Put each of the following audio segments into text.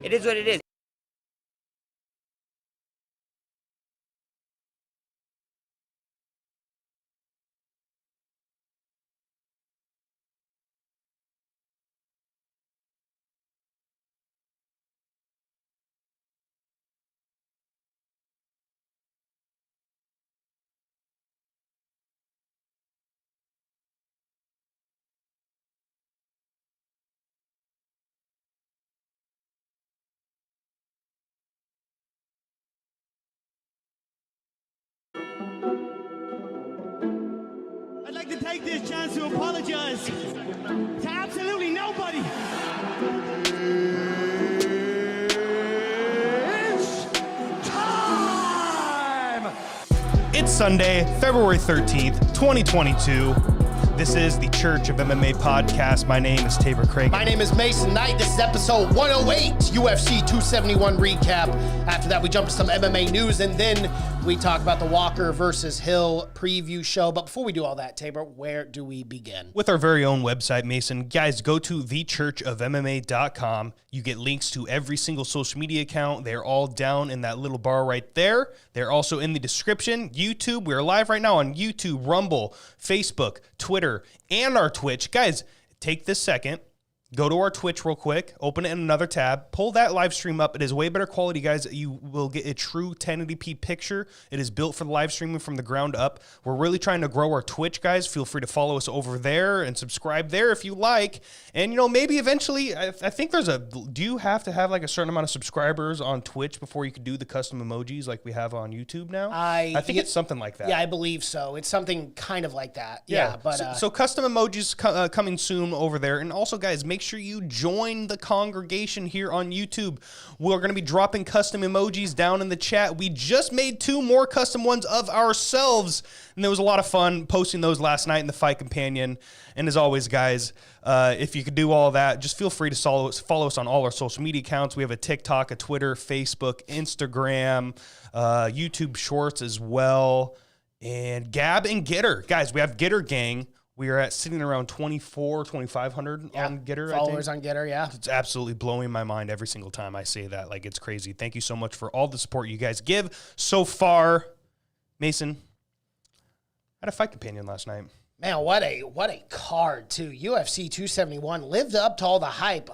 It is what it is. I'd like to take this chance to apologize to absolutely nobody. It's time! It's Sunday, February 13th, 2022. This is the Church of MMA podcast. My name is Tabor Craig. My name is Mason Knight. This is episode 108, UFC 271 recap. After that, we jump to some MMA news, and then we talk about the Walker versus Hill preview show. But before we do all that, Tabor, where do we begin? With our very own website, Mason. Guys, go to thechurchofmma.com. You get links to every single social media account. They're all down in that little bar right there. They're also in the description. YouTube, we're live right now on YouTube, Rumble, Facebook, Twitter, and our Twitch. Guys, take this second. Go to our Twitch real quick, open it in another tab, pull that live stream up. It is way better quality, guys. You will get a true 1080p picture. It is built for the live streaming from the ground up. We're really trying to grow our Twitch, guys. Feel free to follow us over there and subscribe there if you like. And, maybe eventually, I think do you have to have like a certain amount of subscribers on Twitch before you can do the custom emojis like we have on YouTube now? I think it's something like that. Yeah, I believe so. It's something kind of like that. Yeah, but so custom emojis coming soon over there. And also, guys, make sure you join the congregation here on YouTube. We're going to be dropping custom emojis down in the chat. We just made 2 more custom ones of ourselves, and there was a lot of fun posting those last night in the Fight Companion. And as always, guys, if you could do all that, just feel free to follow us on all our social media accounts. We have a TikTok, a Twitter, Facebook, Instagram, YouTube Shorts as well, and Gab and Gitter. Guys, we have Gitter Gang. We are sitting around 2,500 on Gitter, followers on Gitter, yeah. It's absolutely blowing my mind every single time I say that. Like, it's crazy. Thank you so much for all the support you guys give so far. Mason, I had a Fight Companion last night. Man, what a card, too. UFC 271 lived up to all the hype.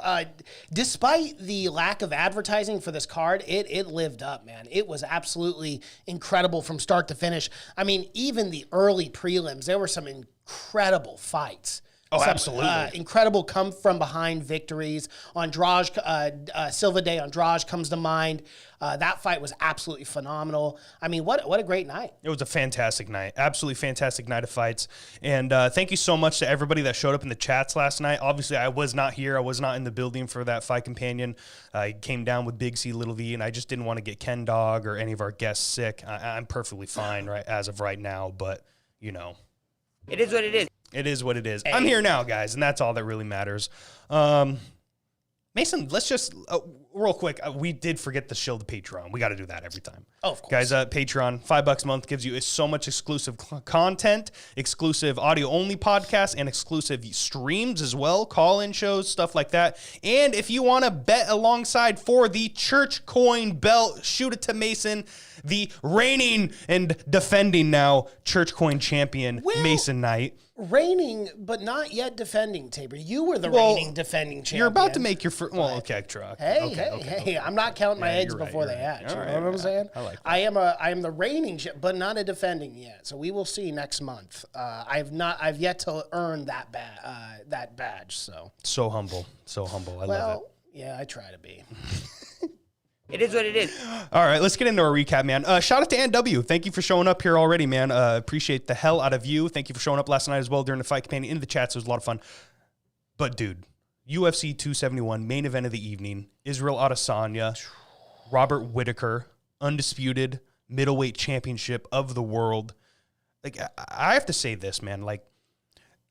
Despite the lack of advertising for this card, it lived up, man. It was absolutely incredible from start to finish. I mean, even the early prelims, there were some incredible fights. Oh, absolutely. Incredible come-from-behind victories. Silva de Andrade comes to mind. That fight was absolutely phenomenal. I mean, what a great night. It was a fantastic night. Absolutely fantastic night of fights. And thank you so much to everybody that showed up in the chats last night. Obviously, I was not here. I was not in the building for that Fight Companion. I came down with Big C, Little V, and I just didn't want to get Ken Dog or any of our guests sick. I'm perfectly fine as of right now, but, It is what it is. It is what it is. Hey. I'm here now, guys, and that's all that really matters. Mason, let's just, real quick, we did forget to show the Patreon. We got to do that every time. Oh, of course. Guys, Patreon, $5 a month gives you so much exclusive content, exclusive audio-only podcasts, and exclusive streams as well, call-in shows, stuff like that. And if you want to bet alongside for the Church Coin belt, shoot it to Mason, the reigning and defending now Church Coin champion, Mason Knight. Reigning, but not yet defending, Tabor. You were the reigning defending champion. You're about to make your first. Well, okay, truck. Hey, I'm not counting my eggs before they hatch. You know what I'm saying? I like that. I am the reigning, but not a defending yet. So we will see next month. I've yet to earn that badge. So humble, I love it. Yeah, I try to be. It is what it is. All right, let's get into our recap, man. Shout out to NW. Thank you for showing up here already, man. Appreciate the hell out of you. Thank you for showing up last night as well during the Fight Companion in the chats. It was a lot of fun. But, dude, UFC 271, main event of the evening. Israel Adesanya, Robert Whittaker, undisputed middleweight championship of the world. Like, I have to say this, man. Like,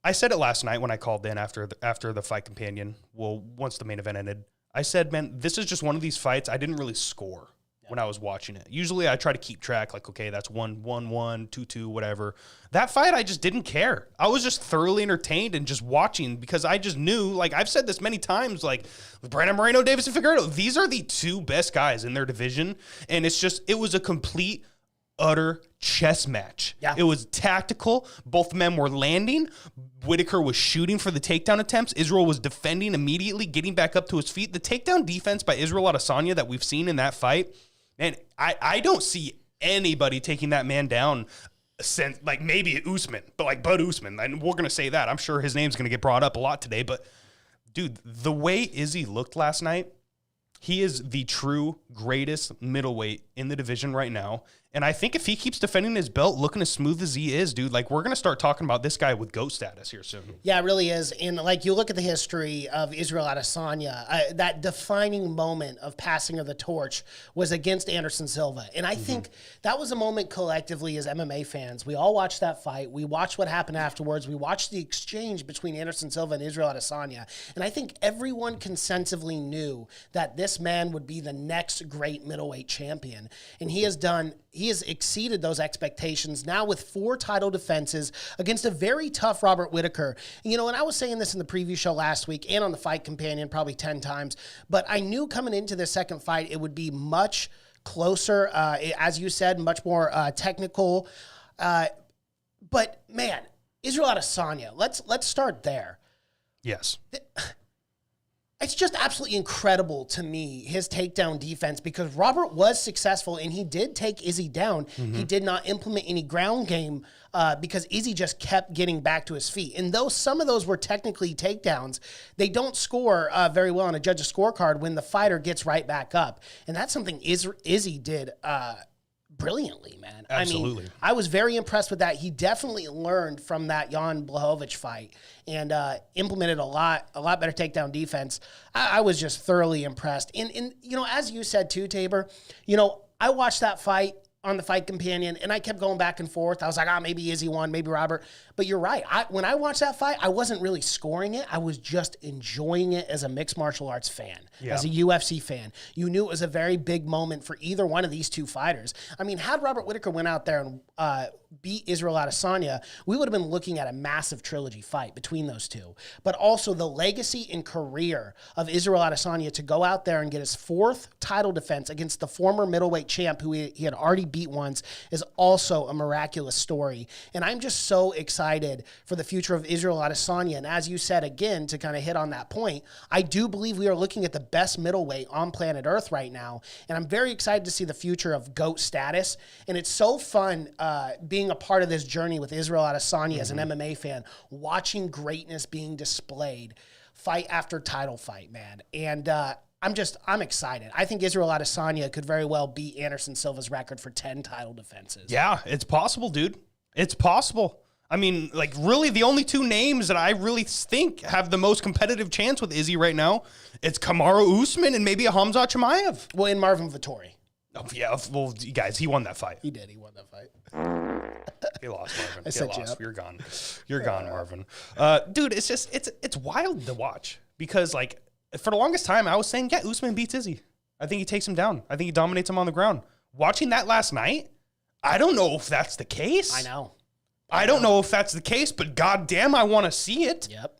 I said it last night when I called in after the Fight Companion. Well, once the main event ended. I said, man, this is just one of these fights I didn't really score. when I was watching it. Usually I try to keep track, like, okay, that's 1-1-1, 2-2, whatever. That fight, I just didn't care. I was just thoroughly entertained and just watching because I just knew, like, I've said this many times, like, Brandon Moreno, Davis, and Figueiredo, these are the two best guys in their division. And it was a complete, utter chess match. Yeah. It was tactical. Both men were landing. Whittaker was shooting for the takedown attempts. Israel was defending immediately, getting back up to his feet. The takedown defense by Israel Adesanya that we've seen in that fight, and I don't see anybody taking that man down since, like, maybe Usman, but like Bud Usman. And we're going to say that. I'm sure his name's going to get brought up a lot today. But, dude, the way Izzy looked last night, he is the true greatest middleweight in the division right now. And I think if he keeps defending his belt looking as smooth as he is, dude, like, we're going to start talking about this guy with GOAT status here soon. Yeah, it really is. And like, you look at the history of Israel Adesanya, that defining moment of passing of the torch was against Anderson Silva. And I think that was a moment collectively as MMA fans. We all watched that fight. We watched what happened afterwards. We watched the exchange between Anderson Silva and Israel Adesanya. And I think everyone consensually knew that this man would be the next great middleweight champion. And he has exceeded those expectations now with 4 title defenses against a very tough Robert Whittaker. You know, and I was saying this in the preview show last week and on the Fight Companion probably 10 times, but I knew coming into this second fight it would be much closer, as you said, much more technical. But man, Israel Adesanya, let's start there. Yes. It's just absolutely incredible to me, his takedown defense, because Robert was successful and he did take Izzy down. He did not implement any ground game because Izzy just kept getting back to his feet. And though some of those were technically takedowns, they don't score very well on a judge's scorecard when the fighter gets right back up. And that's something Izzy did brilliantly, man. Absolutely. I mean, I was very impressed with that. He definitely learned from that Jan Blachowicz fight and implemented a lot better takedown defense. I was just thoroughly impressed. And you know, as you said too, Tabor, you know, I watched that fight on the Fight Companion, and I kept going back and forth. I was like, maybe Izzy won, maybe Robert. But you're right. When I watched that fight, I wasn't really scoring it. I was just enjoying it as a mixed martial arts fan, as a UFC fan. You knew it was a very big moment for either one of these two fighters. I mean, had Robert Whittaker went out there and beat Israel Adesanya, we would have been looking at a massive trilogy fight between those two. But also the legacy and career of Israel Adesanya to go out there and get his 4th title defense against the former middleweight champ who he had already beat once is also a miraculous story. And I'm just so excited for the future of Israel Adesanya. And as you said, again, to kind of hit on that point, I do believe we are looking at the best middleweight on planet Earth right now. And I'm very excited to see the future of GOAT status. And it's so fun being a part of this journey with Israel Adesanya as an MMA fan, watching greatness being displayed fight after title fight, man. And I'm excited. I think Israel Adesanya could very well beat Anderson Silva's record for 10 title defenses. Yeah, it's possible, dude. It's possible. I mean, like, really, the only 2 names that I really think have the most competitive chance with Izzy right now, it's Kamaru Usman and maybe a Hamzat Chimaev. Well, and Marvin Vittori. Oh, yeah, well, you guys, he won that fight. He did. He won that fight. He lost, Marvin. I set you up. You're gone. You're gone, Marvin. Dude, it's just, it's wild to watch because, like, for the longest time, I was saying, yeah, Usman beats Izzy. I think he takes him down. I think he dominates him on the ground. Watching that last night, I don't know if that's the case. I know. I don't know if that's the case, but goddamn, I want to see it. Yep.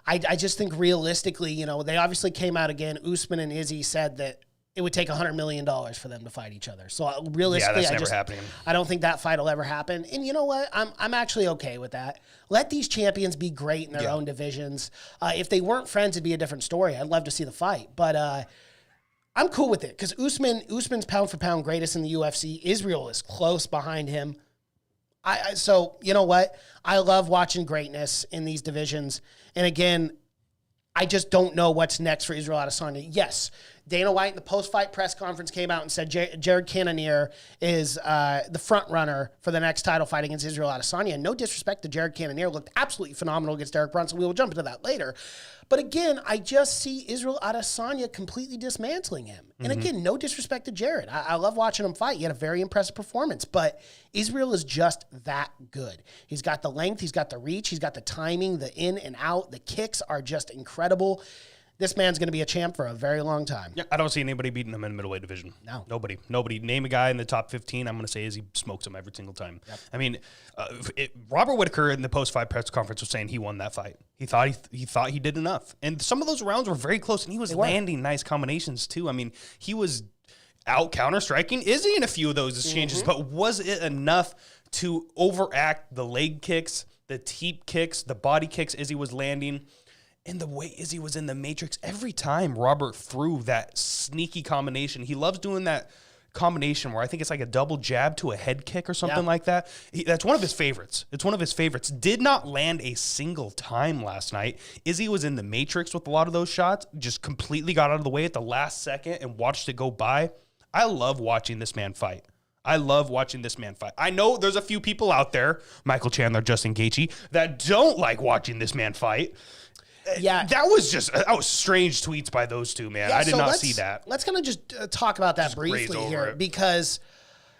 I just think realistically, you know, they obviously came out again. Usman and Izzy said that it would take $100 million for them to fight each other. So realistically, yeah, that's never happening. I don't think that fight will ever happen. And you know what? I'm actually okay with that. Let these champions be great in their own divisions. If they weren't friends, it'd be a different story. I'd love to see the fight, but I'm cool with it because Usman's pound for pound greatest in the UFC. Israel is close behind him. So you know what? I love watching greatness in these divisions. And again, I just don't know what's next for Israel Adesanya. Yes, Dana White in the post-fight press conference came out and said Jared Cannonier is the front runner for the next title fight against Israel Adesanya. And no disrespect to Jared Cannonier, looked absolutely phenomenal against Derek Brunson. We will jump into that later. But again, I just see Israel Adesanya completely dismantling him. And again, no disrespect to Jared. I love watching him fight. He had a very impressive performance, but Israel is just that good. He's got the length, he's got the reach, he's got the timing, the in and out. The kicks are just incredible. this man's going to be a champ for a very long time. Yeah, I don't see anybody beating him in the middleweight division. No. Nobody. Name a guy in the top 15. I'm going to say Izzy smokes him every single time. Yep. I mean, Robert Whittaker in the post-fight press conference was saying he won that fight. He thought he did enough. And some of those rounds were very close, and he was landing nice combinations too. I mean, he was out counter-striking Izzy in a few of those exchanges, but was it enough to overact the leg kicks, the teep kicks, the body kicks Izzy was landing? And the way Izzy was in the matrix, every time Robert threw that sneaky combination, he loves doing that combination where I think it's like a double jab to a head kick or something like that. That's one of his favorites. It's one of his favorites. Did not land a single time last night. Izzy was in the matrix with a lot of those shots, just completely got out of the way at the last second and watched it go by. I love watching this man fight. I know there's a few people out there, Michael Chandler, Justin Gaethje, that don't like watching this man fight. Yeah, that was strange tweets by those two, man. I did not see that. Let's kind of just talk about that briefly here because,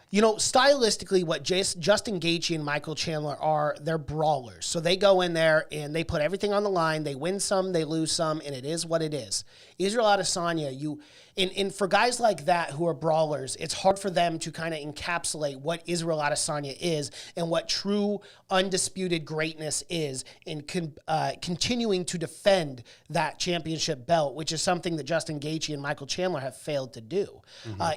you know, stylistically, what Justin Gaethje and Michael Chandler are, they're brawlers. So they go in there and they put everything on the line. They win some, they lose some, and it is what it is. Israel Adesanya, and for guys like that who are brawlers, it's hard for them to kind of encapsulate what Israel Adesanya is and what true undisputed greatness is in continuing to defend that championship belt, which is something that Justin Gaethje and Michael Chandler have failed to do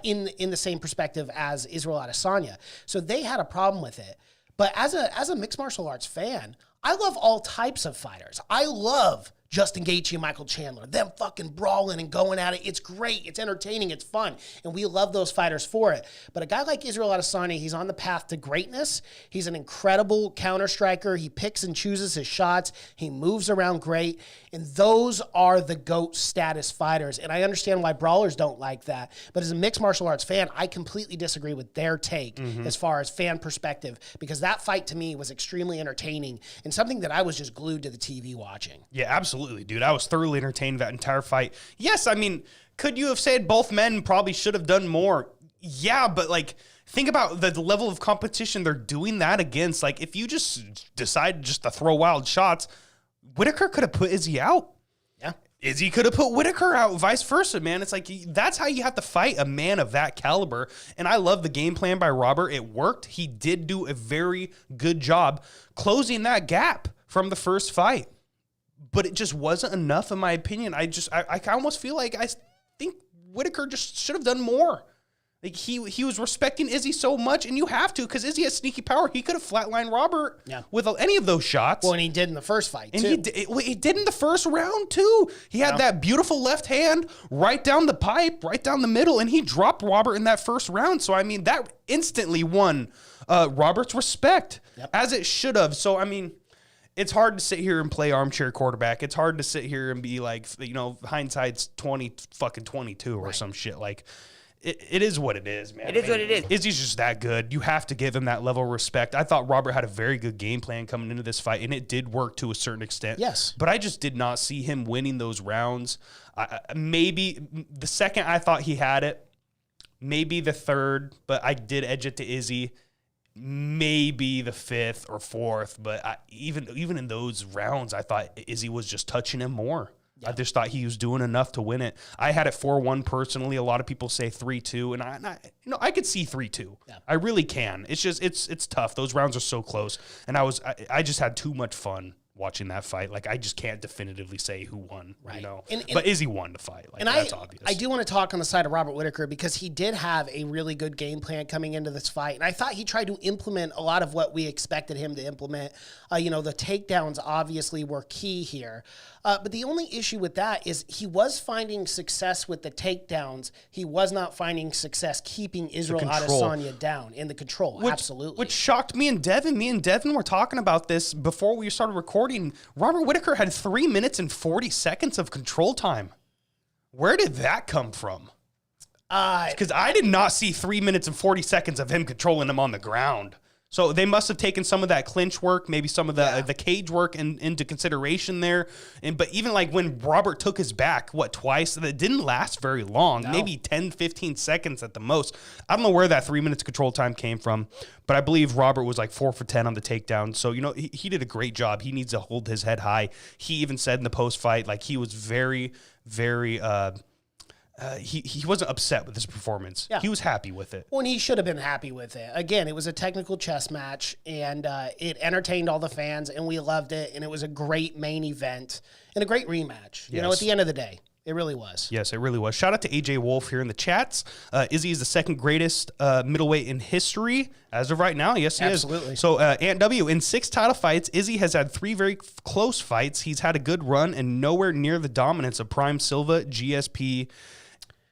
in the same perspective as Israel Adesanya. So they had a problem with it. But as a mixed martial arts fan, I love all types of fighters. I love Justin Gaethje and Michael Chandler, them fucking brawling and going at it. It's great. It's entertaining. It's fun. And we love those fighters for it. But a guy like Israel Adesanya, he's on the path to greatness. He's an incredible counter striker. He picks and chooses his shots. He moves around great. And those are the GOAT status fighters. And I understand why brawlers don't like that. But as a mixed martial arts fan, I completely disagree with their take as far as fan perspective, because that fight to me was extremely entertaining and something that I was just glued to the TV watching. Yeah, absolutely. Dude, I was thoroughly entertained that entire fight. Yes, I mean, could you have said both men probably should have done more? Yeah, but like, think about the level of competition they're doing that against. Like, if you just decide just to throw wild shots, Whittaker could have put Izzy out. Yeah. Izzy could have put Whittaker out, vice versa, man. It's like, that's how you have to fight a man of that caliber. And I love the game plan by Robert. It worked. He did do a very good job closing that gap from the first fight. But it just wasn't enough, in my opinion. I almost feel like I think Whittaker just should have done more. Like he was respecting Izzy so much, and you have to, because Izzy has sneaky power. He could have flatlined Robert with any of those shots. Well, and he did in the first fight, too. And he did in the first round, too. He had that beautiful left hand right down the pipe, right down the middle, and he dropped Robert in that first round. So, I mean, that instantly won Robert's respect, as it should have. So, I mean, it's hard to sit here and play armchair quarterback. It's hard to sit here and be like, you know, hindsight's 2022 or some shit. Like, it is what it is, man. It is what it is. Izzy's just that good. You have to give him that level of respect. I thought Robert had a very good game plan coming into this fight, and it did work to a certain extent. Yes. But I just did not see him winning those rounds. Maybe the second I thought he had it, maybe the third, but I did edge it to Izzy. Maybe the fifth or fourth, but even in those rounds, I thought Izzy was just touching him more. Yeah. I just thought he was doing enough to win it. I had it 4-1 personally. A lot of people say 3-2, and I could see 3-2. Yeah. I really can. It's just it's tough. Those rounds are so close, and I just had too much fun watching that fight. Like, I just can't definitively say who won, you know. But Izzy won the fight. Like, that's obvious. I do want to talk on the side of Robert Whittaker, because he did have a really good game plan coming into this fight. And I thought he tried to implement a lot of what we expected him to implement. You know, the takedowns obviously were key here. But the only issue with that is he was finding success with the takedowns. He was not finding success keeping Israel Adesanya down in the control. Absolutely. Which shocked me and Devin. Me and Devin were talking about this before we started recording. Robert Whittaker had 3 minutes and 40 seconds of control time. Where did that come from? Because I did not see 3 minutes and 40 seconds of him controlling him on the ground. So they must have taken some of that clinch work, maybe some of the cage work into consideration there. But even like when Robert took his back, twice, that didn't last very long, maybe 10, 15 seconds at the most. I don't know where that 3 minutes control time came from, but I believe Robert was like 4 for 10 on the takedown. So, he did a great job. He needs to hold his head high. He even said in the post-fight, like he was very, very... he wasn't upset with his performance. Yeah. He was happy with it. Well, and he should have been happy with it. Again, it was a technical chess match, and it entertained all the fans, and we loved it, and it was a great main event and a great rematch. At the end of the day. It really was. Yes, it really was. Shout out to AJ Wolf here in the chats. Izzy is the second greatest middleweight in history as of right now. Yes, he is. Absolutely. So, Ant W, in 6 title fights, Izzy has had 3 very close fights. He's had a good run and nowhere near the dominance of Prime Silva, GSP,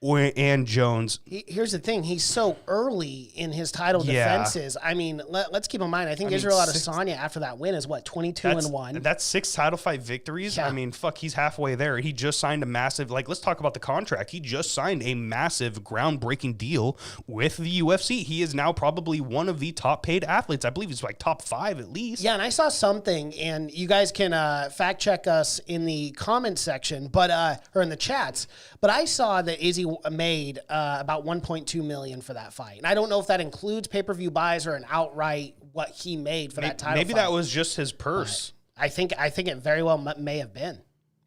and Jones. Here's the thing. He's so early in his title defenses. I mean, let's keep in mind, I think Israel Adesanya, after that win, is 22-1. That's 6 title fight victories. Yeah. I mean, he's halfway there. He just signed a massive, let's talk about the contract. He just signed a massive groundbreaking deal with the UFC. He is now probably one of the top paid athletes. I believe he's top 5 at least. Yeah, and I saw something, and you guys can fact check us in the comment section, or in the chats, but I saw that Izzy made about $1.2 million for that fight, and I don't know if that includes pay-per-view buys or an outright what he made for that title. Maybe fight. That was just his purse. I think it very well may have been,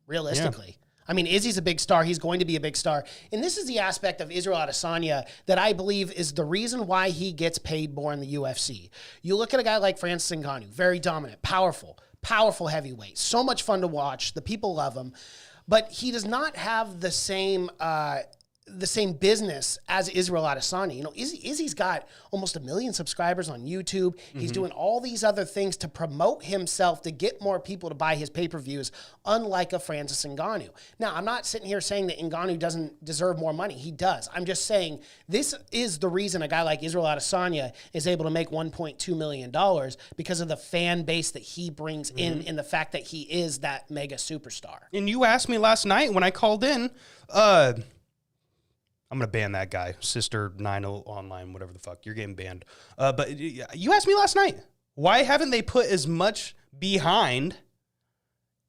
realistically. Yeah. I mean, Izzy's a big star. He's going to be a big star, and this is the aspect of Israel Adesanya that I believe is the reason why he gets paid more in the UFC. You look at a guy like Francis Ngannou, very dominant, powerful heavyweight, so much fun to watch. The people love him, but he does not have the same business as Israel Adesanya. Izzy's got almost 1 million subscribers on YouTube. He's doing all these other things to promote himself to get more people to buy his pay-per-views, unlike a Francis Ngannou. Now, I'm not sitting here saying that Ngannou doesn't deserve more money. He does. I'm just saying this is the reason a guy like Israel Adesanya is able to make $1.2 million, because of the fan base that he brings in and the fact that he is that mega superstar. And you asked me last night when I called in, I'm going to ban that guy. Sister 90 online, whatever the fuck. You're getting banned. But you asked me last night, why haven't they put as much behind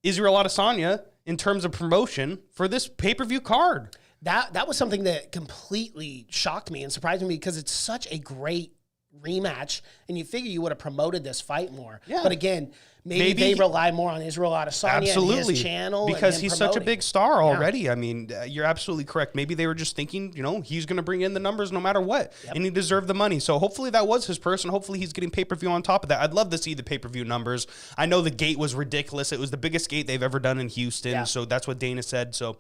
Israel Adesanya in terms of promotion for this pay-per-view card? That was something that completely shocked me and surprised me, because it's such a great rematch, and you figure you would have promoted this fight more. Yeah. But again, maybe they rely more on Israel Adesanya and his channel. Because he's such a big star already. Yeah. I mean, you're absolutely correct. Maybe they were just thinking, he's going to bring in the numbers no matter what, and he deserved the money. So hopefully that was his purse, and hopefully he's getting pay-per-view on top of that. I'd love to see the pay-per-view numbers. I know the gate was ridiculous. It was the biggest gate they've ever done in Houston, so that's what Dana said. So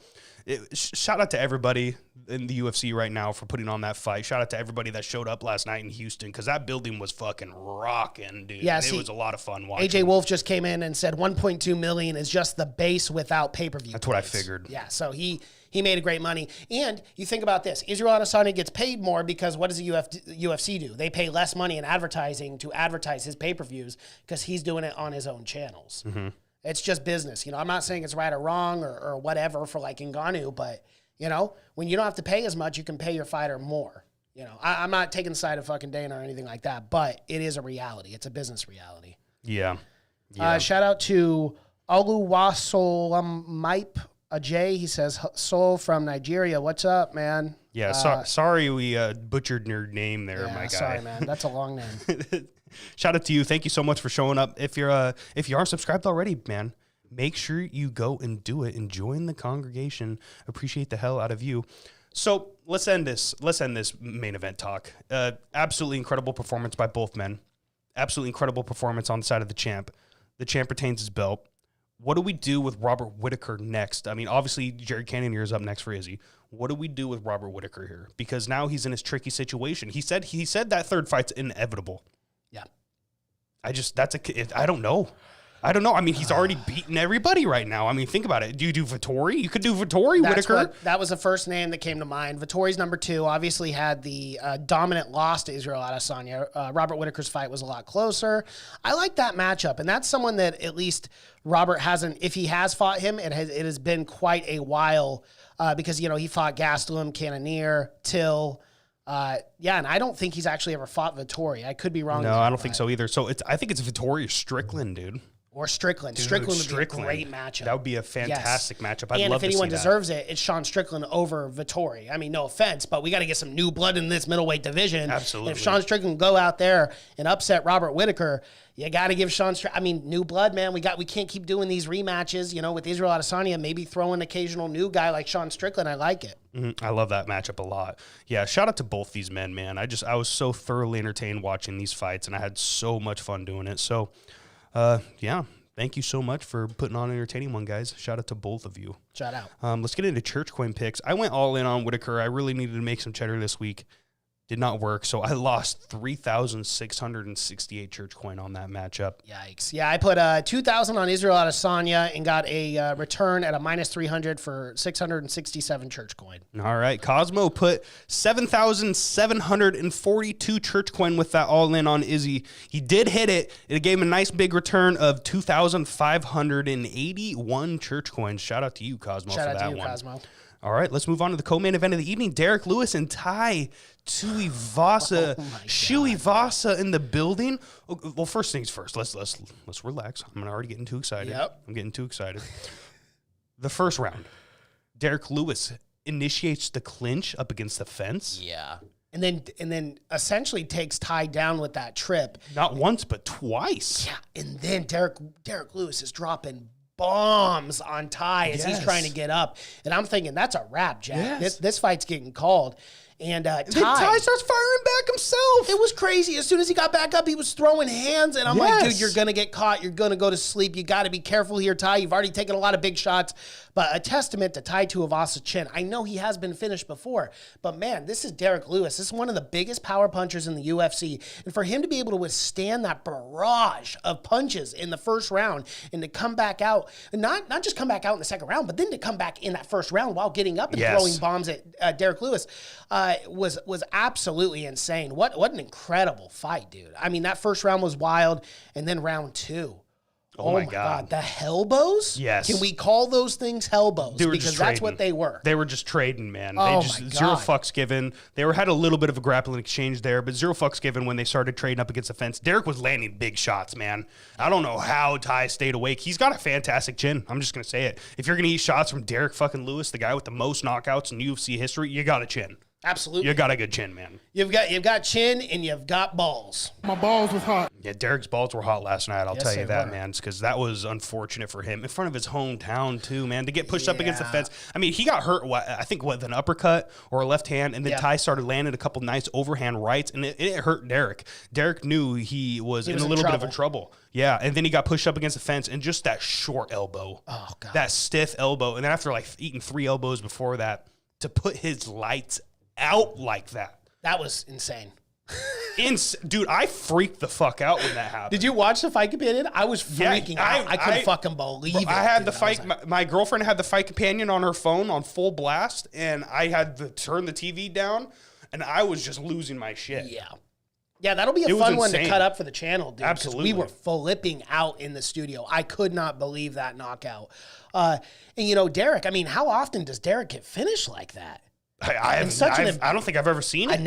shout out to everybody in the UFC right now for putting on that fight. Shout out to everybody that showed up last night in Houston, because that building was fucking rocking, dude. Yeah, it was a lot of fun watching. AJ Wolf just came in and said $1.2 million is just the base without pay-per-view. That's what I figured. Yeah, so he made a great money. And you think about this. Israel Adesanya gets paid more because what does the UFC do? They pay less money in advertising to advertise his pay-per-views, because he's doing it on his own channels. Mm-hmm. It's just business. I'm not saying it's right or wrong or whatever for Ngannou, but, when you don't have to pay as much, you can pay your fighter more. I'm not taking the side of fucking Dana or anything like that, but it is a reality. It's a business reality. Yeah. Shout out to Oluwasolamipe Ajay. He says, Soul from Nigeria. What's up, man? Yeah, sorry we butchered your name there, my guy. Sorry, man. That's a long name. Shout out to you. Thank you so much for showing up. If you aren't subscribed already, man, make sure you go and do it and join the congregation. Appreciate the hell out of you. So let's end this main event talk. Absolutely incredible performance by both men. Absolutely incredible performance on the side of the champ. The champ retains his belt. What do we do with Robert Whittaker next? I mean, obviously, Jared Cannonier is up next for Izzy. What do we do with Robert Whittaker here? Because now he's in this tricky situation. He said that third fight's inevitable. Yeah. I don't know. I mean, he's already beaten everybody right now. I mean, think about it. Do you do Vettori? You could do Vettori, Whittaker. That was the first name that came to mind. Vettori's number 2. Obviously had the dominant loss to Israel Adesanya. Robert Whittaker's fight was a lot closer. I like that matchup, and that's someone that at least Robert hasn't. If he has fought him, it has been quite a while, because he fought Gastelum, Cannonier, Till. Yeah, and I don't think he's actually ever fought Vettori. I could be wrong. No, I don't think so either. So I think it's Vettori or Strickland, dude. Or Strickland. Dude, Strickland would be a great matchup. That would be a fantastic matchup. I'd love to see that. And if anyone deserves it, it's Sean Strickland over Vettori. I mean, no offense, but we got to get some new blood in this middleweight division. Absolutely. And if Sean Strickland go out there and upset Robert Whittaker, you got to give Sean Strickland. I mean, new blood, man. We can't keep doing these rematches. You know, with Israel Adesanya, maybe throw an occasional new guy like Sean Strickland. I like it. I love that matchup a lot. Yeah, shout out to both these men, man. I was so thoroughly entertained watching these fights, and I had so much fun doing it. So, yeah. Thank you so much for putting on an entertaining one, guys. Shout out to both of you. Shout out. Let's get into church coin picks. I went all in on Whittaker. I really needed to make some cheddar this week. Did not work, so I lost 3,668 church coin on that matchup. Yikes. Yeah, I put 2,000 on Israel Adesanya and got a return at a minus 300 for 667 church coin. All right. Cosmo put 7,742 church coin with that all in on Izzy. He did hit it. It gave him a nice big return of 2,581 church coins. Shout out to you, Cosmo, Shout for out that to you, one. Cosmo. All right, let's move on to the co-main event of the evening. Derek Lewis and Tai Tuivasa. Tuivasa in the building. Well, first things first. Let's relax. I'm already getting too excited. Yep. I'm getting too excited. The first round, Derek Lewis initiates the clinch up against the fence. Yeah. And then essentially takes Tai down with that trip. Not once, but twice. Yeah. And then Derek Lewis is dropping bombs on Tai as he's trying to get up. And I'm thinking, that's a wrap, Jack. Yes. This fight's getting called. And Then Tai starts firing back himself. It was crazy. As soon as he got back up, he was throwing hands. And I'm like, dude, you're going to get caught. You're going to go to sleep. You got to be careful here, Tai. You've already taken a lot of big shots. But a testament to Tai Tuivasa's chin. I know he has been finished before. But, man, this is Derek Lewis. This is one of the biggest power punchers in the UFC. And for him to be able to withstand that barrage of punches in the first round and to come back out, and not just come back out in the second round, but then to come back in that first round while getting up and throwing bombs at Derek Lewis was absolutely insane. What an incredible fight, dude. I mean, that first round was wild, and then round two. Oh my God. The Hellbows? Yes. Can we call those things Hellbows? Because that's what they were. They were just trading, man. Oh They just my God. zero fucks given. They had a little bit of a grappling exchange there, but zero fucks given when they started trading up against the fence. Derek was landing big shots, man. I don't know how Tai stayed awake. He's got a fantastic chin. I'm just going to say it. If you're going to eat shots from Derek fucking Lewis, the guy with the most knockouts in UFC history, you got a chin. Absolutely. You got a good chin, man. You've got chin and you've got balls. My balls was hot. Yeah, Derek's balls were hot last night. I'll tell you they that, were. man, because that was unfortunate for him in front of his hometown too, man. To get pushed up against the fence. I mean, he got hurt. I think with an uppercut or a left hand, and then Tai started landing a couple nice overhand rights, and it hurt Derek. Derek knew he was in a little bit of a trouble. Yeah, and then he got pushed up against the fence, and just that short elbow, that stiff elbow, and then after like eating 3 elbows before that, to put his lights out like that. That was insane. Dude, I freaked the fuck out when that happened. Did you watch the fight companion? I was freaking out. I couldn't fucking believe it. I had dude. the fight. My girlfriend had the fight companion on her phone on full blast, and I had to turn the TV down, and I was just losing my shit. Yeah, that'll be a It was fun one to insane. cut up for the channel, dude. 'Cause Absolutely. we were flipping out in the studio. I could not believe that knockout. And, you know, Derek, I mean, how often does Derek get finished like that? I don't think I've ever seen it.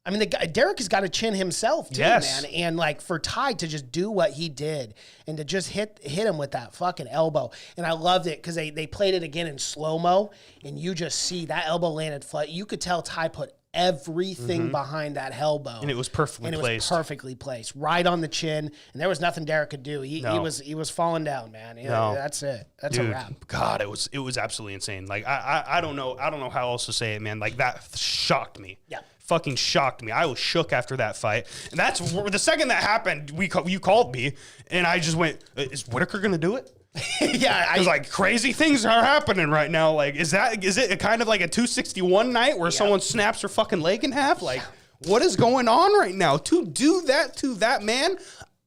I mean, the guy, Derek has got a chin himself, too, Yes. man. And, like, for Tai to just do what he did and to just hit him with that fucking elbow. And I loved it because they played it again in slow-mo, and you just see that elbow landed flat. You could tell Tai put everything behind that elbow. And it was perfectly placed. Was perfectly placed, right on the chin. And there was nothing Derek could do. He was falling down, man. No. That's it. That's Dude, a wrap. God, it was absolutely insane. Like I don't know how else to say it, man. Like that shocked me. Yeah. Fucking shocked me. I was shook after that fight. And that's the second that happened, you called me, and I just went, is Whittaker going to do it? Yeah, I was like, crazy things are happening right now. Like, is it kind of like a 261 night where someone snaps their fucking leg in half? Like, what is going on right now? To do that to that man,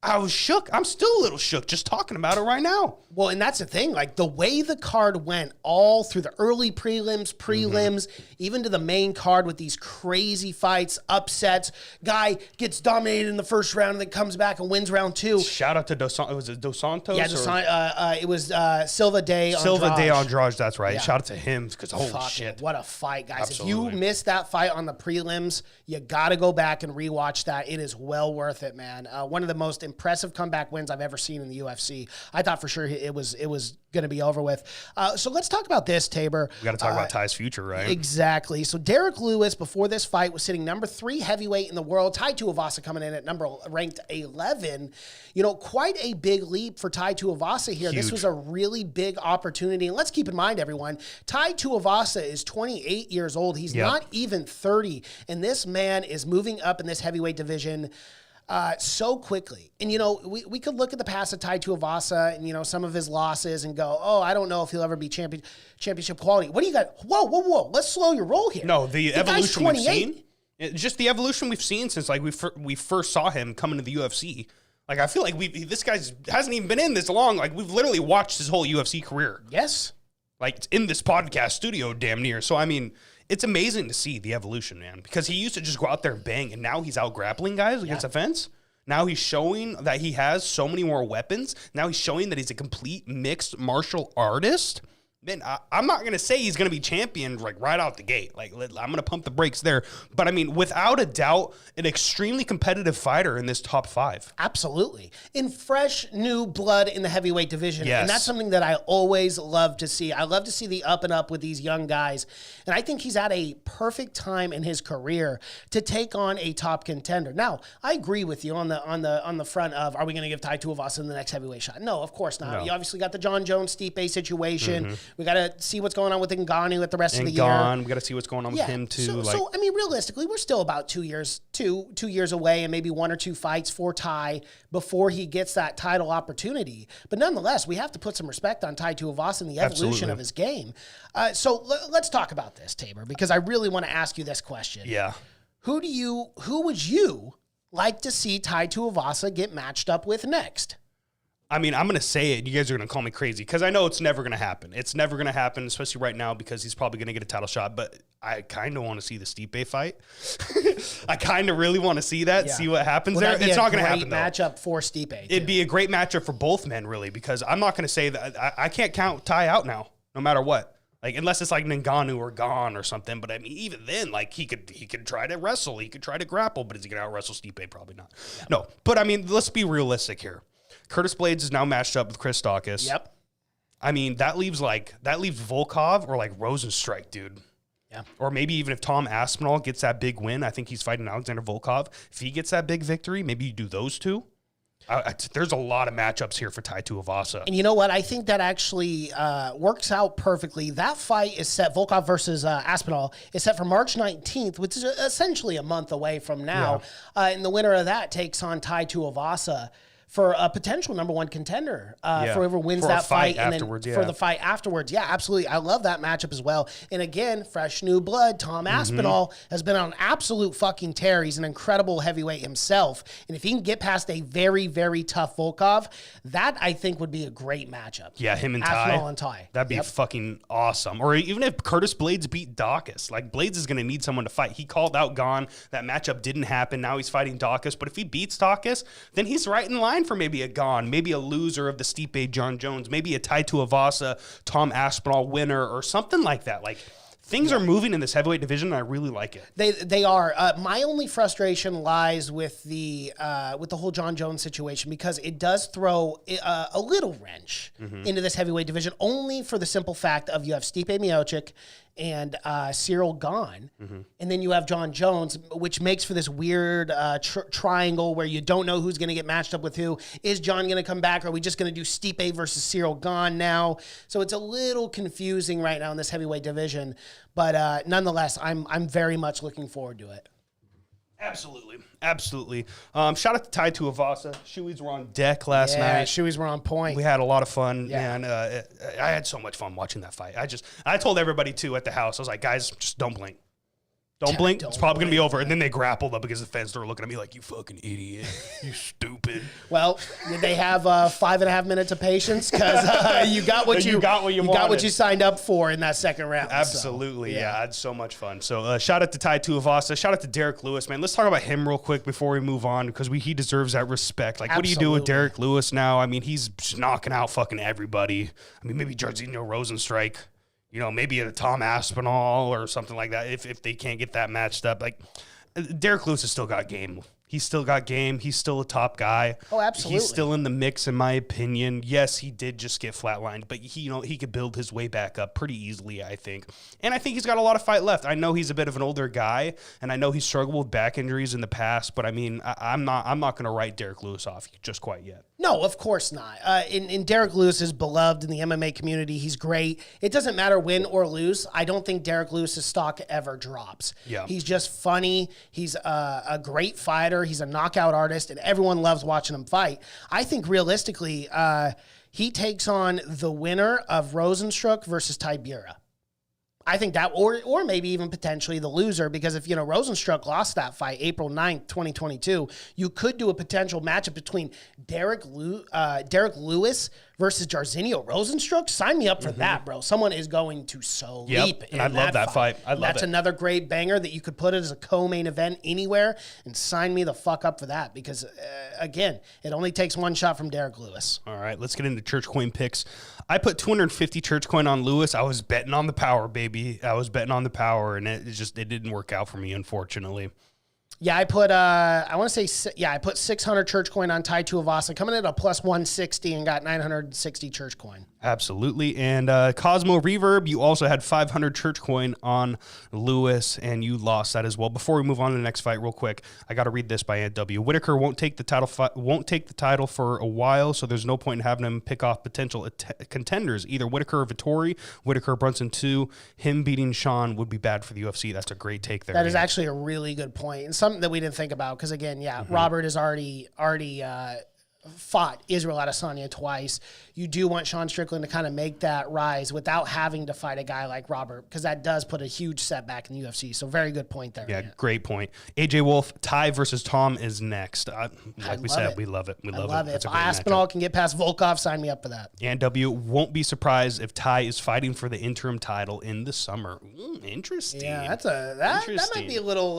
I was shook. I'm still a little shook just talking about it right now. Well, and that's the thing. Like, the way the card went all through the early prelims, even to the main card with these crazy fights, upsets. Guy gets dominated in the first round and then comes back and wins round 2. Shout out to Dos Santos? Yeah, it was Silva de Andrade, that's right. Yeah. Shout out to him because holy shit. What a fight, guys. Absolutely. If you missed that fight on the prelims, you got to go back and rewatch that. It is well worth it, man. One of the most impressive comeback wins I've ever seen in the UFC. I thought for sure it was going to be over with. So let's talk about this, Tabor. We got to talk about Ty's future, right? Exactly. So Derek Lewis, before this fight, was sitting number 3 heavyweight in the world. Tai Tuivasa coming in at ranked 11. You know, quite a big leap for Tai Tuivasa here. Huge. This was a really big opportunity. And let's keep in mind, everyone, Tai Tuivasa is 28 years old. He's not even 30. And this man is moving up in this heavyweight division so quickly. And, you know, we could look at the past of Tai Tuivasa and, you know, some of his losses and go, oh, I don't know if he'll ever be championship quality. What do you got? Whoa. Let's slow your roll here. No, the evolution we've seen, just the evolution we've seen since, like, we first saw him come into the UFC. Like, I feel like this guy hasn't even been in this long. Like, we've literally watched his whole UFC career. Yes. Like, it's in this podcast studio damn near. So, I mean, it's amazing to see the evolution, man, because he used to just go out there and bang, and now he's out grappling guys against the fence. Now he's showing that he has so many more weapons. Now he's showing that he's a complete mixed martial artist. Man, I'm not going to say he's going to be champion like right out the gate. Like, I'm going to pump the brakes there. But, I mean, without a doubt, an extremely competitive fighter in this top 5. Absolutely. In fresh, new blood in the heavyweight division. Yes. And that's something that I always love to see. I love to see the up and up with these young guys. And I think he's at a perfect time in his career to take on a top contender. Now, I agree with you on the front of, are we going to give Tai Tuivasa in the next heavyweight shot? No, of course not. No. You obviously got the John Jones-Stipe situation. We got to see what's going on with Ngannou at the rest of the year. We got to see what's going on with him too. So I mean, realistically, we're still about 2 years away, and maybe 1 or 2 fights for Tai before he gets that title opportunity. But nonetheless, we have to put some respect on Tai Tuivasa and the evolution of his game. So let's talk about this, Tabor, because I really want to ask you this question. Yeah. Who would you like to see Tai Tuivasa get matched up with next? I mean, I'm going to say it. You guys are going to call me crazy because I know it's never going to happen. It's never going to happen, especially right now because he's probably going to get a title shot. But I kind of want to see the Stipe fight. I kind of really want to see that, see what happens there. It's not going to happen, though. Matchup for Stipe, too. It'd be a great matchup for both men, really, because I'm not going to say that. I can't count Tai out now, no matter what. Like, unless it's like Ngannou or Gone or something. But, I mean, even then, like, he could try to wrestle. He could try to grapple. But is he going to out-wrestle Stipe? Probably not. Yeah. No. But, I mean, let's be realistic here. Curtis Blades is now matched up with Chris Daukaus. Yep. I mean, that leaves Volkov or like Rosenstrike, dude. Yeah. Or maybe even if Tom Aspinall gets that big win, I think he's fighting Alexander Volkov. If he gets that big victory, maybe you do those two. There's a lot of matchups here for Tai Tuivasa. And you know what? I think that actually works out perfectly. That fight is set, Volkov versus Aspinall, is set for March 19th, which is essentially a month away from now. Yeah. And the winner of that takes on Tai Tuivasa for a potential number 1 contender for whoever wins that fight. And then for the fight afterwards. Yeah, absolutely. I love that matchup as well. And again, fresh new blood. Tom Aspinall has been on an absolute fucking tear. He's an incredible heavyweight himself. And if he can get past a very, very tough Volkov, that I think would be a great matchup. Yeah, him and Aspinall and Tai. That'd be fucking awesome. Or even if Curtis Blades beat Daukaus. Like, Blades is going to need someone to fight. He called out Gone. That matchup didn't happen. Now he's fighting Daukaus. But if he beats Daukaus, then he's right in line for maybe a Gone, maybe a loser of the Stipe John Jones, maybe a Tai Tuivasa, Tom Aspinall winner or something like that. Like, things are moving in this heavyweight division, and I really like it. They are. My only frustration lies with the whole John Jones situation because it does throw a little wrench into this heavyweight division, only for the simple fact of you have Stipe Miocic and Cyril Gane, and then you have John Jones, which makes for this weird triangle where you don't know who's going to get matched up with who. Is John going to come back? Or are we just going to do Stipe versus Cyril Gane now? So it's a little confusing right now in this heavyweight division, but nonetheless, I'm very much looking forward to it. Absolutely. Shout out to Tai Tuivasa. Shoeys were on deck last night. Yeah, shoeys were on point. We had a lot of fun, yeah. man. I had so much fun watching that fight. I told everybody, too, at the house, I was like, guys, just don't blink. Don't blink. It's probably going to be over. And then they grappled up against the fence. They're looking at me like, you fucking idiot. You stupid. Well, did they have 5.5 minutes of patience? Because you got what you got what you signed up for in that second round. Absolutely. So, yeah, I had so much fun. So shout out to Tai Tuivasa. Shout out to Derek Lewis, man. Let's talk about him real quick before we move on, because he deserves that respect. Like, what do you do with Derek Lewis now? I mean, he's just knocking out fucking everybody. I mean, maybe Jairzinho Rosenstrike. Maybe a Tom Aspinall or something like that if they can't get that matched up. Like, Derek Lewis has still got game. He's still got game. He's still a top guy. Oh, absolutely. He's still in the mix, in my opinion. Yes, he did just get flatlined, but he could build his way back up pretty easily, I think. And I think he's got a lot of fight left. I know he's a bit of an older guy, and I know he's struggled with back injuries in the past, but I mean, I'm not going to write Derek Lewis off just quite yet. No, of course not. And Derek Lewis is beloved in the MMA community. He's great. It doesn't matter win or lose. I don't think Derek Lewis's stock ever drops. Yeah. He's just funny. He's a great fighter. He's a knockout artist, and everyone loves watching him fight. I think realistically, he takes on the winner of Rosenstruck versus Tibera. I think that, or maybe even potentially the loser, because if, Rosenstruck lost that fight April 9th, 2022, you could do a potential matchup between Derek Lewis versus Jairzinho Rosenstruck. Sign me up for that, bro. Someone is going to leap. And I love that fight. That's another great banger that you could put it as a co-main event anywhere, and sign me the fuck up for that, because, again, it only takes one shot from Derek Lewis. All right, let's get into Church Coin picks. I put 250 Church Coin on Lewis. I was betting on the power, baby. I was betting on the power, and it didn't work out for me, unfortunately. Yeah, I put I put 600 Church Coin on Tai Tuivasa, coming in at a plus 160, and got 960 Church Coin. Absolutely. And Cosmo Reverb, you also had 500 Church Coin on Lewis, and you lost that as well. Before we move on to the next fight, real quick, I got to read this by Ant W. Whittaker won't take the title for a while, so there's no point in having him pick off potential contenders, either Whittaker or Vettori. Whittaker, Brunson 2. Him beating Sean would be bad for the UFC. That's a great take there. That is actually a really good point, and something that we didn't think about, because again, Robert has already fought Israel Adesanya twice. You do want Sean Strickland to kind of make that rise without having to fight a guy like Robert, because that does put a huge setback in the UFC. So very good point there. Yeah, great point. AJ Wolf, Ty versus Tom is next. Like we said, we love it. We love it. If Aspinall can get past Volkov, sign me up for that. And W won't be surprised if Ty is fighting for the interim title in the summer. Interesting. Yeah, that might be a little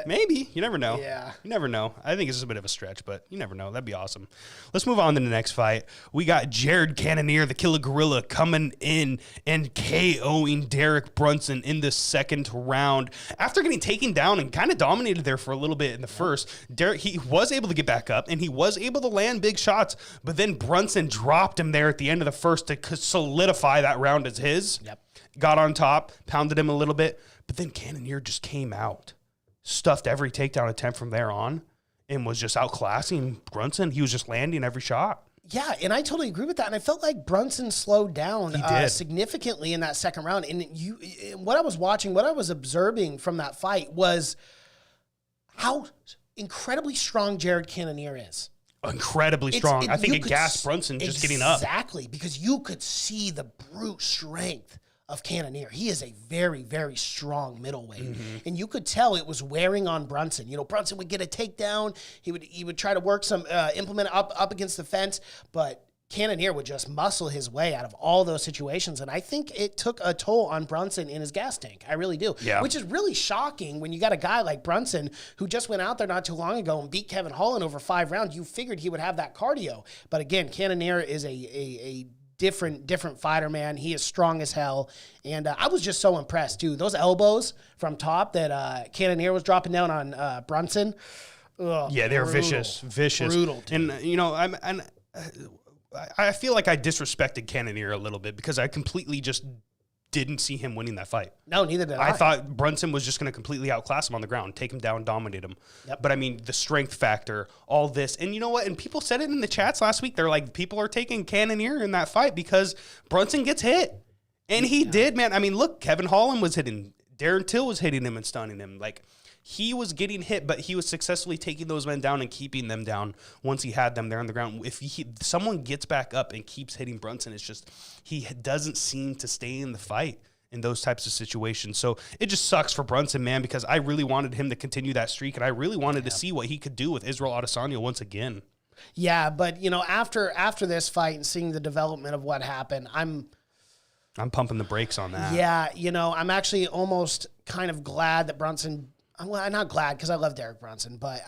maybe. You never know. Yeah. You never know. I think it's a bit of a stretch, but you never know. That'd be awesome. Let's move on to the next fight. We got Jared Cannonier, the Killer Gorilla, coming in and KOing Derek Brunson in the second round. After getting taken down and kind of dominated there for a little bit in the first, Derek, he was able to get back up and he was able to land big shots, but then Brunson dropped him there at the end of the first to solidify that round as his. Yep. Got on top, pounded him a little bit, but then Cannonier just came out, stuffed every takedown attempt from there on, and was just outclassing Brunson. He was just landing every shot. Yeah, and I totally agree with that. And I felt like Brunson slowed down significantly in that second round. And what I was observing from that fight was how incredibly strong Jared Cannonier is. Incredibly strong. I think it gassed Brunson just getting up. Exactly, because you could see the brute strength of Cannonier. He is a very, very strong middleweight. And you could tell it was wearing on Brunson. Brunson would get a takedown. He would try to work some, implement up against the fence, but Cannonier would just muscle his way out of all those situations. And I think it took a toll on Brunson in his gas tank. I really do. Yeah. Which is really shocking when you got a guy like Brunson who just went out there not too long ago and beat Kevin Holland over 5 rounds. You figured he would have that cardio. But again, Cannonier is a different fighter, man. He is strong as hell. And I was just so impressed, too. Those elbows from top that Cannonier was dropping down on Brunson. Yeah, they're vicious. Brutal, dude. And, I feel like I disrespected Cannonier a little bit because I completely just didn't see him winning that fight. No, neither did I. I thought Brunson was just going to completely outclass him on the ground, take him down, dominate him. Yep. But I mean, the strength factor, all this. And you know what? And people said it in the chats last week. They're like, people are taking Cannonier in that fight because Brunson gets hit. And he did, man. I mean, look, Kevin Holland was hitting. Darren Till was hitting him and stunning him. Like, he was getting hit, but he was successfully taking those men down and keeping them down once he had them there on the ground. If someone gets back up and keeps hitting Brunson, it's just he doesn't seem to stay in the fight. in those types of situations. So it just sucks for Brunson, man, because I really wanted him to continue that streak, and I really wanted to see what he could do with Israel Adesanya once again. Yeah, but after this fight and seeing the development of what happened, I'm pumping the brakes on that. Yeah, I'm actually almost kind of glad that Brunson. Well, I'm not glad because I love Derek Brunson, but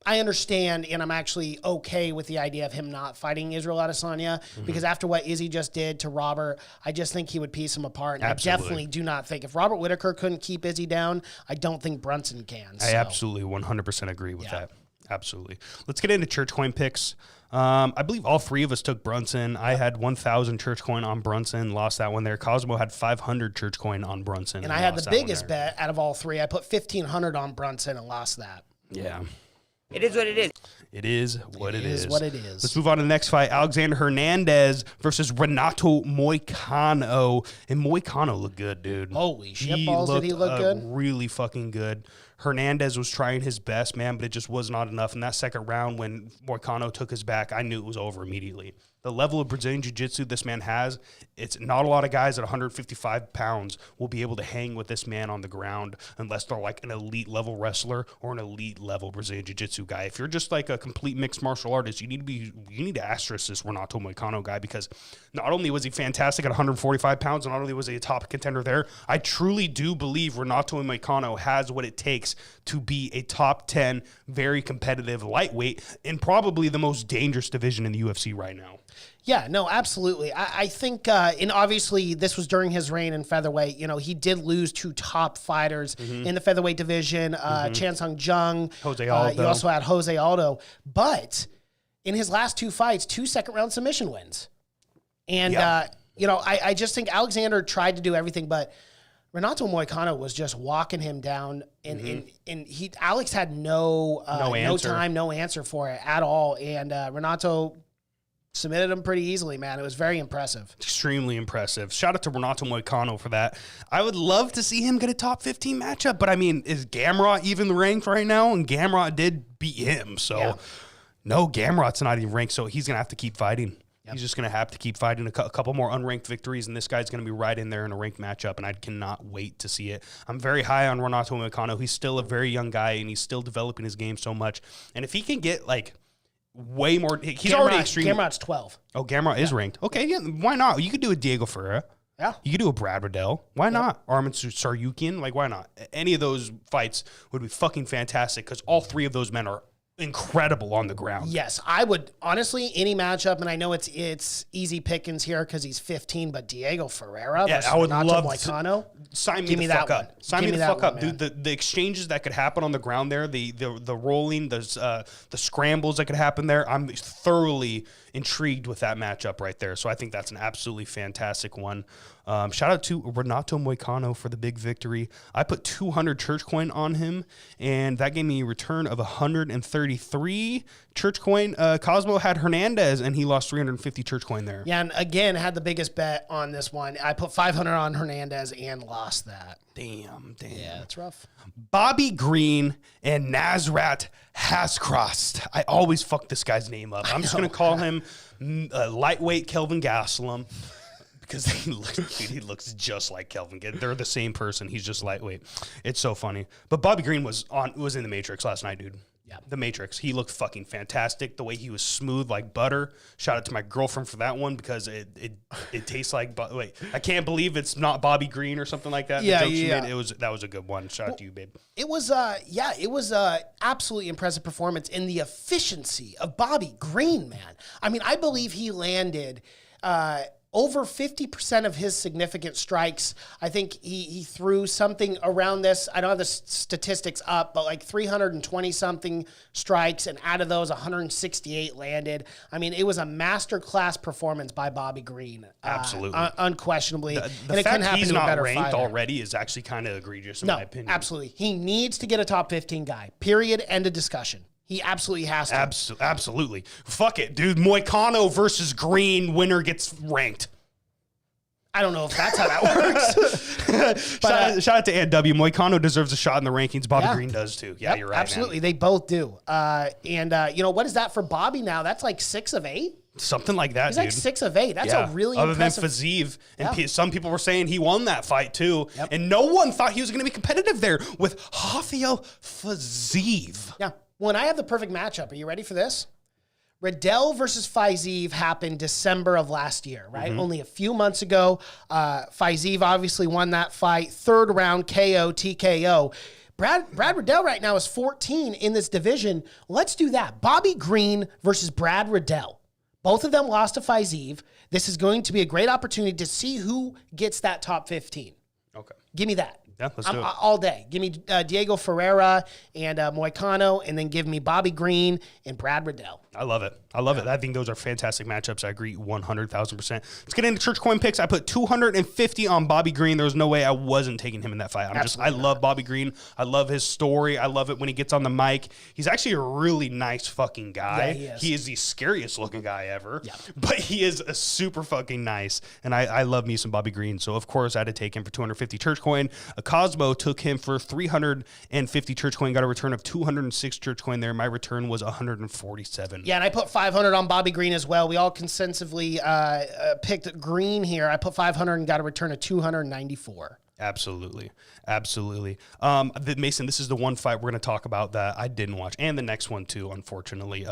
I understand, and I'm actually okay with the idea of him not fighting Israel Adesanya because after what Izzy just did to Robert, I just think he would piece him apart. And Absolutely. I definitely do not think if Robert Whittaker couldn't keep Izzy down, I don't think Brunson can. I absolutely 100% agree with that. Absolutely. Let's get into church coin picks. I believe all three of us took Brunson. I had 1,000 church coin on Brunson, lost that one there. Cosmo had 500 church coin on Brunson. And I had the biggest bet out of all three. I put 1,500 on Brunson and lost that. Yeah. It is what it is. It is what it is. What it is. Let's move on to the next fight. Alexander Hernandez versus Renato Moicano. And Moicano looked good, dude. Holy shit balls, did he look good? Really fucking good. Hernandez was trying his best, man, but it just was not enough. In that second round, when Moicano took his back, I knew it was over immediately. The level of Brazilian Jiu-Jitsu this man has, it's not a lot of guys at 155 pounds will be able to hang with this man on the ground unless they're like an elite level wrestler or an elite level Brazilian Jiu-Jitsu guy. If you're just like a complete mixed martial artist, you need to asterisk this Renato Moicano guy because not only was he fantastic at 145 pounds, and not only was he a top contender there, I truly do believe Renato Moicano has what it takes to be a top 10, very competitive lightweight in probably the most dangerous division in the UFC right now. Yeah, no, absolutely. I think, and obviously this was during his reign in featherweight. He did lose two top fighters in the featherweight division, Chan Sung Jung. Jose Aldo. You also had Jose Aldo. But in his last two fights, 2 second-round submission wins. And, I just think Alexander tried to do everything, but Renato Moicano was just walking him down, and Alex had no time, no answer for it at all. And Renato submitted him pretty easily, man. It was very impressive. Extremely impressive. Shout out to Renato Moicano for that. I would love to see him get a top 15 matchup, but I mean, is Gamrot even ranked right now? And Gamrot did beat him. So, no, Gamrot's not even ranked, so he's going to have to keep fighting. Yep. He's just going to have to keep fighting a couple more unranked victories, and this guy's going to be right in there in a ranked matchup, and I cannot wait to see it. I'm very high on Renato Moicano. He's still a very young guy, and he's still developing his game so much. And if he can get, like, way more. He's already extreme. Gamrot's 12. Oh, Gamrot is ranked. Okay, yeah, why not? You could do a Diego Ferreira. Yeah. You could do a Brad Riddell. Why not? Armin Saryukian. Like, why not? Any of those fights would be fucking fantastic because all three of those men are incredible on the ground. Yes, I would honestly any matchup, and I know it's easy pickings here because he's 15, but Diego Ferreira versus I would Renato love Moicano. Sign Give me me the fuck that up. one. Sign Give me me the that fuck one, up, man. dude. The exchanges that could happen on the ground there, the rolling, the scrambles that could happen there. I'm thoroughly intrigued with that matchup right there. So I think that's an absolutely fantastic one. Shout out to Renato Moicano for the big victory. I put 200 church coin on him, and that gave me a return of 133 church coin. Cosmo had Hernandez, and he lost 350 church coin there. Yeah, and again, had the biggest bet on this one. I put 500 on Hernandez and lost that. Damn. Yeah, that's rough. Bobby Green and Nasrat Hascrossed. I always fuck this guy's name up. I'm just going to call him lightweight Kelvin Gastelum. Because he looks just like Kelvin. They're the same person. He's just lightweight. It's so funny. But Bobby Green was in the Matrix last night, dude. Yeah, the Matrix. He looked fucking fantastic. The way he was smooth like butter. Shout out to my girlfriend for that one because it tastes like. Wait, I can't believe it's not Bobby Green or something like that. Yeah, the joke she made, that was a good one. Shout out to you, babe. It was absolutely impressive performance in the efficiency of Bobby Green, man. I mean, I believe he landed over 50% of his significant strikes. I think he threw something around this. I don't have the statistics up, but like 320 something strikes, and out of those 168 landed. I mean, it was a masterclass performance by Bobby Green. Absolutely. Unquestionably. The and it fact can happen he's to a not better ranked fighter. already is actually kind of egregious in my opinion. Absolutely. He needs to get a top 15 guy. Period. End of discussion. He absolutely has to. Absolutely. Fuck it, dude. Moicano versus Green, winner gets ranked. I don't know if that's how that works. Shout out to Aunt W. Moicano deserves a shot in the rankings. Bobby Green does too. You're right. Absolutely. Man. They both do. What is that for Bobby now? That's like 6 of 8. Something like that, He's dude. like 6 of 8. That's a really Other impressive. than Fiziev. And Yeah. some people were saying he won that fight, too. Yep. And no one thought he was going to be competitive there with Rafael Fiziev. Yeah. Well, and I have the perfect matchup. Are you ready for this? Riddell versus Fiziev happened December of last year, right? Only a few months ago. Fiziev obviously won that fight. 3rd round KO, TKO. Brad Riddell right now is 14 in this division. Let's do that. Bobby Green versus Brad Riddell. Both of them lost to Fiziev. This is going to be a great opportunity to see who gets that top 15. Okay. Give me that. Yeah, let's do it. All day. Give me Diego Ferreira and Moicano, and then give me Bobby Green and Brad Riddell. I love it. I love it. I think those are fantastic matchups. I agree 100,000%. Let's get into church coin picks. I put 250 on Bobby Green. There was no way I wasn't taking him in that fight. I love Bobby Green. I love his story. I love it when he gets on the mic. He's actually a really nice fucking guy. Yeah, he is the scariest looking guy ever. Yeah. But he is a super fucking nice. And I love me some Bobby Green. So of course I had to take him for 250 church coin. A Cosmo took him for 350 church coin. Got a return of 206 church coin there. My return was 147. Yeah, and I put 500 on Bobby Green as well. We all consensively picked Green here. I put 500 and got a return of 294. Absolutely. Mason, this is the one fight we're going to talk about that I didn't watch. And the next one, too, unfortunately.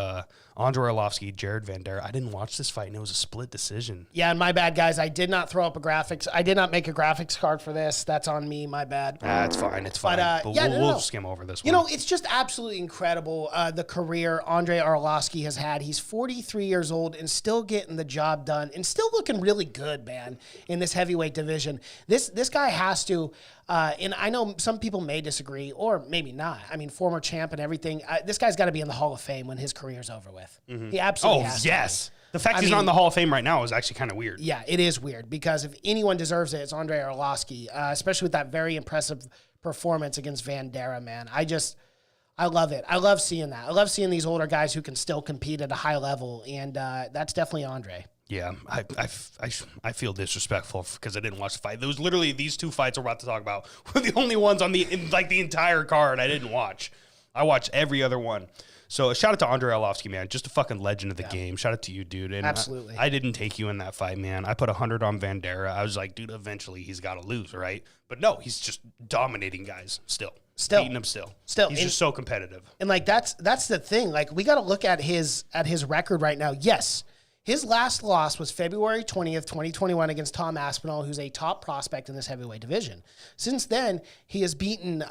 Andrei Arlovski, Jared Vanderaa. I didn't watch this fight, and it was a split decision. Yeah, and my bad, guys. I did not throw up a graphics. I did not make a graphics card for this. That's on me. My bad. It's fine. It's fine. But yeah, we'll skim over this one. You know, it's just absolutely incredible the career Andrei Arlovski has had. He's 43 years old and still getting the job done and still looking really good, man, in this heavyweight division. This guy has to, and I know some people may disagree or maybe not. I mean, former champ and everything. This guy's got to be in the Hall of Fame when his career's over with. He absolutely has to be. The fact he's not in the Hall of Fame right now is actually kind of weird. Yeah, it is weird because if anyone deserves it, it's Andrei Arlovski, especially with that very impressive performance against Vanderaa, man. I love it. I love seeing that. I love seeing these older guys who can still compete at a high level, and that's definitely Andrei. Yeah, I feel disrespectful because I didn't watch the fight. There was literally these two fights we're about to talk about were the only ones on the entire card I didn't watch. I watched every other one. So shout out to Andrei Arlovski, man. Just a fucking legend of the game. Shout out to you, dude. And Absolutely. I didn't take you in that fight, man. I put 100 on Vanderaa. I was like, dude, eventually he's got to lose, right? But no, he's just dominating guys still. Beating them still. He's just so competitive. And like that's the thing. Like we got to look at his record right now. Yes. His last loss was February 20th, 2021 against Tom Aspinall, who's a top prospect in this heavyweight division. Since then, he has beaten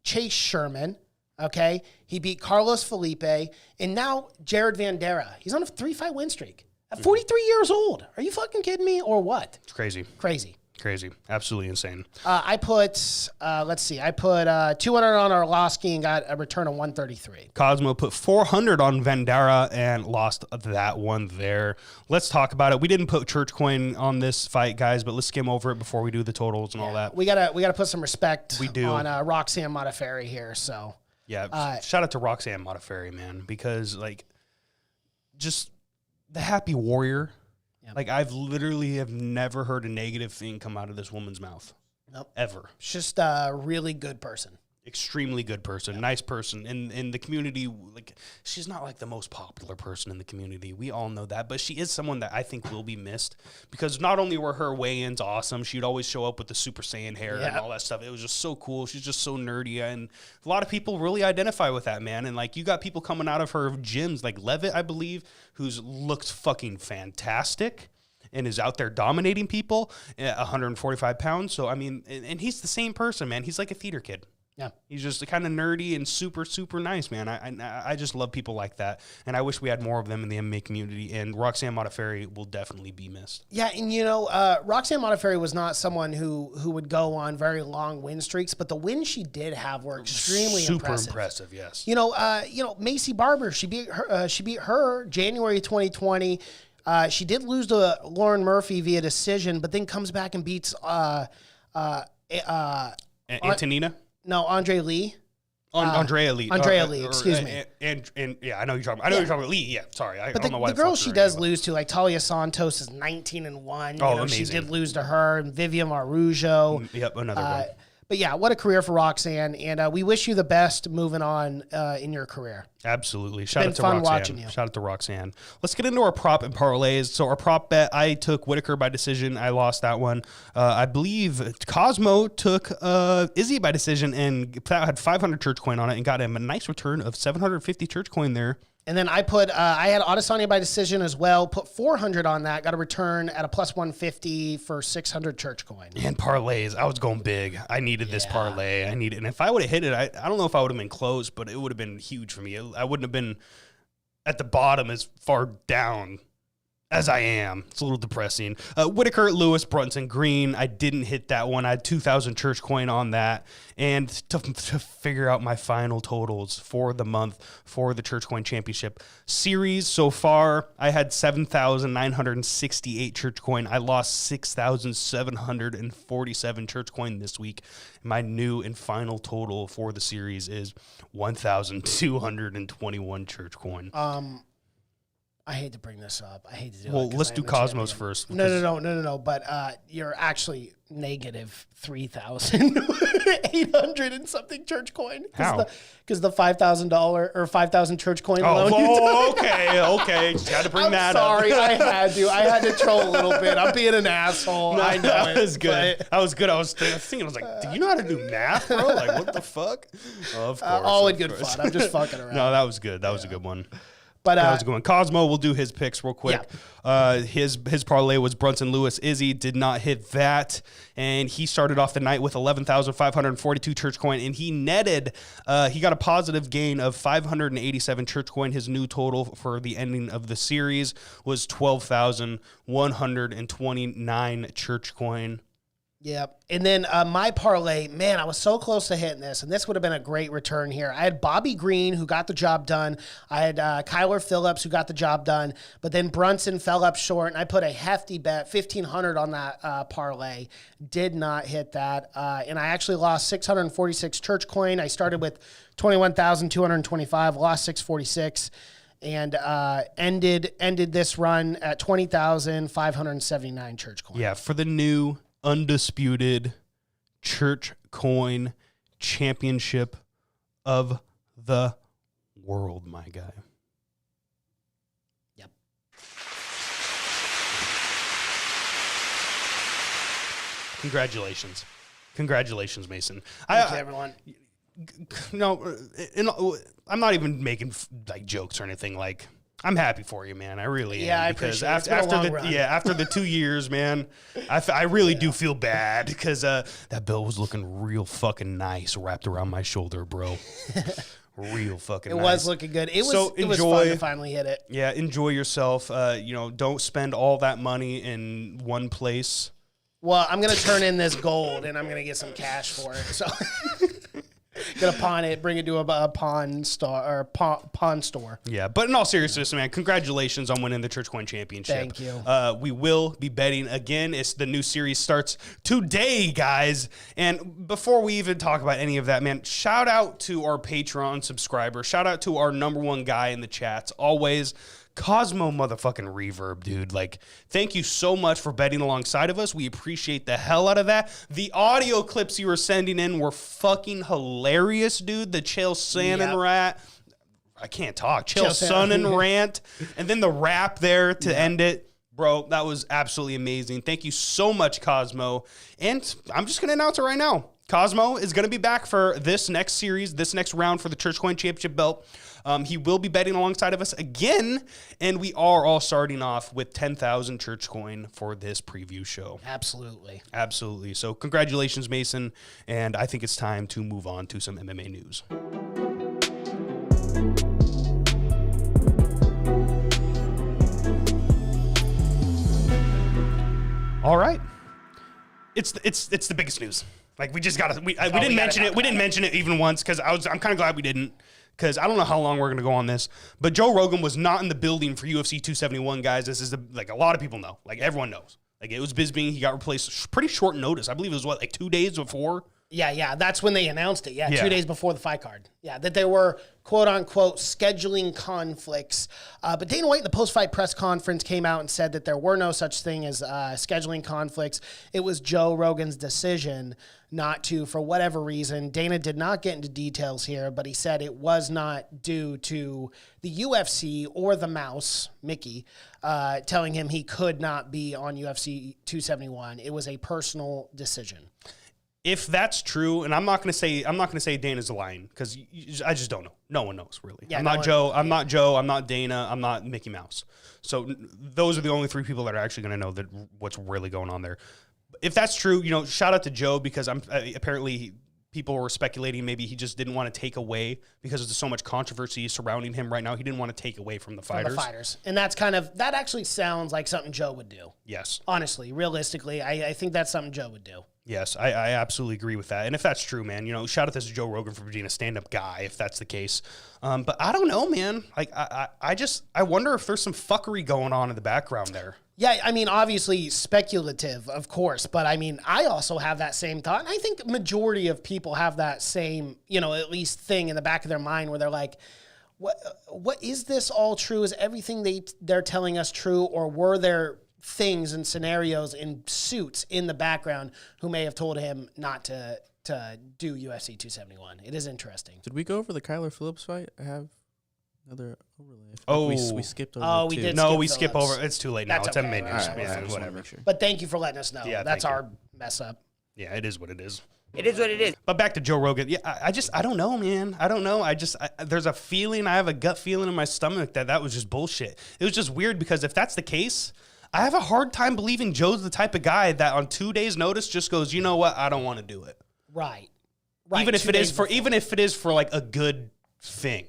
Chase Sherman, okay? He beat Carlos Felipe, and now Jared Vanderaa. He's on a 3-fight win streak at 43 years old. Are you fucking kidding me or what? It's crazy. Crazy. Absolutely insane. I put, I put 200 on Arlovski and got a return of 133. Cosmo put 400 on Vanderaa and lost that one there. Let's talk about it. We didn't put church coin on this fight, guys, but let's skim over it before we do the totals and all that. We gotta put some respect We do. on Roxanne Modafferi here. So yeah, shout out to Roxanne Modafferi, man, because like just the happy warrior. Like, I've literally have never heard a negative thing come out of this woman's mouth. Nope. Ever. She's just a really good person. Extremely good person. Nice person. In the community, like, she's not, like, the most popular person in the community. We all know that. But she is someone that I think will be missed. Because not only were her weigh-ins awesome, she'd always show up with the Super Saiyan hair and all that stuff. It was just so cool. She's just so nerdy. And a lot of people really identify with that, man. And, like, you got people coming out of her gyms, like Levitt, I believe, who's looked fucking fantastic and is out there dominating people at 145 pounds. So, I mean, and he's the same person, man. He's like a theater kid. Yeah. He's just kind of nerdy and super, super nice, man. I just love people like that. And I wish we had more of them in the MMA community. And Roxanne Modafferi will definitely be missed. Yeah, and Roxanne Modafferi was not someone who would go on very long win streaks, but the wins she did have were extremely impressive. Super impressive, yes. Macy Barber, she beat her January 2020. She did lose to Lauren Murphy via decision, but then comes back and beats Antonina? No, Andre Lee. Andrea Lee. Andrea Lee, excuse me. And yeah, I know you're talking about. You're talking about Lee. Yeah, sorry. I don't know why the girl she does lose to, like Talia Santos, is 19-1. Oh, amazing. She did lose to her and Vivian Marujo. Yep, another one. But yeah, what a career for Roxanne, and we wish you the best moving on in your career. Absolutely. Shout Been out to fun Roxanne. watching you. Shout out to Roxanne. Let's get into our prop and parlays. So our prop bet, I took Whittaker by decision. I lost that one. I believe Cosmo took Izzy by decision and had 500 church coin on it and got him a nice return of 750 church coin there. And then I put, I had Adesanya by decision as well, put 400 on that, got a return at a plus 150 for 600 church coin. And parlays, I was going big. I needed this parlay. And if I would have hit it, I don't know if I would have been close, but it would have been huge for me. I wouldn't have been at the bottom as far down as I am. It's a little depressing. Whittaker, Lewis, Brunson, Green. I didn't hit that one. I had 2,000 church coin on that. And to figure out my final totals for the month for the Church Coin Championship series so far, I had 7,968 church coin. I lost 6,747 church coin this week. My new and final total for the series is 1,221 church coin. I hate to bring this up. I hate to do it. Well, let's do Cosmos first. No. But you're actually negative 3,800 and something church coin. How? Because the $5,000 or 5,000 church coin loan. Oh, okay. Just had to bring that up. Sorry, I had to troll a little bit. I'm being an asshole. No, I know that it, was good. but- That was good. I was thinking, I was like, do you know how to do math, bro? Like, what the fuck? Of course. all in of good course. fun. I'm just fucking around. No, that was good. That was a good one. But That was a good one. Cosmo will do his picks real quick. His parlay was Brunson, Lewis, Izzy. Did not hit that. And he started off the night with 11,542 church coin. And he netted, he got a positive gain of 587 church coin. His new total for the ending of the series was 12,129 church coin. Yep. And then my parlay, man, I was so close to hitting this, and this would have been a great return here. I had Bobby Green, who got the job done. I had Kyler Phillips, who got the job done. But then Brunson fell up short, and I put a hefty bet, 1,500 on that parlay. Did not hit that. And I actually lost 646 church coin. I started with 21,225, lost 646. And ended this run at 20,579 church coin. Yeah, for the new undisputed church coin championship of the world, my guy. Yep. Congratulations, Mason. Thank you, everyone. No, I'm not even making like jokes or anything. Like, I'm happy for you, man. I really am. Yeah, I because appreciate it. It's been a long run. after the 2 years, man, I really do feel bad because that bill was looking real fucking nice wrapped around my shoulder, bro. Real fucking It nice. was looking good. It was enjoy, fun to finally hit it. Yeah, enjoy yourself. Don't spend all that money in one place. Well, I'm going to turn in this gold, and I'm going to get some cash for it. So gonna pawn it, bring it to a pawn store. Yeah, but in all seriousness, man, congratulations on winning the Church Coin Championship. Thank you. We will be betting again. It's the new series starts today, guys. And before we even talk about any of that, man, shout out to our Patreon subscriber. Shout out to our #1 guy in the chats. Always. Cosmo motherfucking Reverb, dude. Like, thank you so much for betting alongside of us. We appreciate the hell out of that. The audio clips you were sending in were fucking hilarious, dude. The Chael Sonnen rat. I can't talk. Chael Sonnen rant. And then the rap there to end it. Bro, that was absolutely amazing. Thank you so much, Cosmo. And I'm just going to announce it right now. Cosmo is going to be back for this next series, this next round for the Church Coin Championship belt. He will be betting alongside of us again, and we are all starting off with 10,000 church coin for this preview show. Absolutely. So congratulations, Mason, and I think it's time to move on to some MMA news. All right. It's the biggest news. Like, we just gotta we didn't mention it. We didn't mention it even once because I'm kind of glad we didn't. Because I don't know how long we're going to go on this, but Joe Rogan was not in the building for UFC 271, guys. This is like a lot of people know. Like, everyone knows. Like, it was Bisbee. He got replaced pretty short notice. I believe it was, 2 days before Yeah. That's when they announced it. Yeah, Yeah. 2 days before the fight card. Yeah, that there were quote unquote scheduling conflicts. But Dana White in the post-fight press conference came out and said that there were no such thing as scheduling conflicts. It was Joe Rogan's decision not to, for whatever reason. Dana did not get into details here, but he said it was not due to the UFC or the mouse, Mickey, telling him he could not be on UFC 271. It was a personal decision. If that's true, and I'm not going to say Dana's lying because I just don't know. No one knows really. Yeah, I'm not Joe. I'm not Dana. I'm not Mickey Mouse. So those are the only three people that are actually going to know that what's really going on there. If that's true, shout out to Joe because apparently people were speculating maybe he just didn't want to take away because there's so much controversy surrounding him right now. He didn't want to take away from the fighters. And that actually sounds like something Joe would do. Yes. Honestly, realistically, I think that's something Joe would do. Yes, I absolutely agree with that. And if that's true, man, shout out to Joe Rogan for being a stand-up guy, if that's the case. But I don't know, man. Like, I wonder if there's some fuckery going on in the background there. Yeah, I mean, obviously speculative, of course. But, I mean, I also have that same thought. And I think majority of people have that same, at least thing in the back of their mind where they're like, what is this all true? Is everything they're telling us true? Or were there things and scenarios in suits in the background who may have told him not to do UFC 271. It is interesting. Did we go over the Kyler Phillips fight? I have another overlay. We skipped over. Oh, we did. No, we skip over. It's too late now. That's It's okay. MMA news. All right, Yeah, whatever. Sure. But thank you for letting us know. Yeah, that's thank you. our mess up. Yeah, it is what it is. It is what it is. But back to Joe Rogan. Yeah, I don't know, man. I don't know. There's a feeling. I have a gut feeling in my stomach that was just bullshit. It was just weird because if that's the case, I have a hard time believing Joe's the type of guy that on 2 days' notice just goes, you know what, I don't want to do it. Right. Even if it is for like a good thing,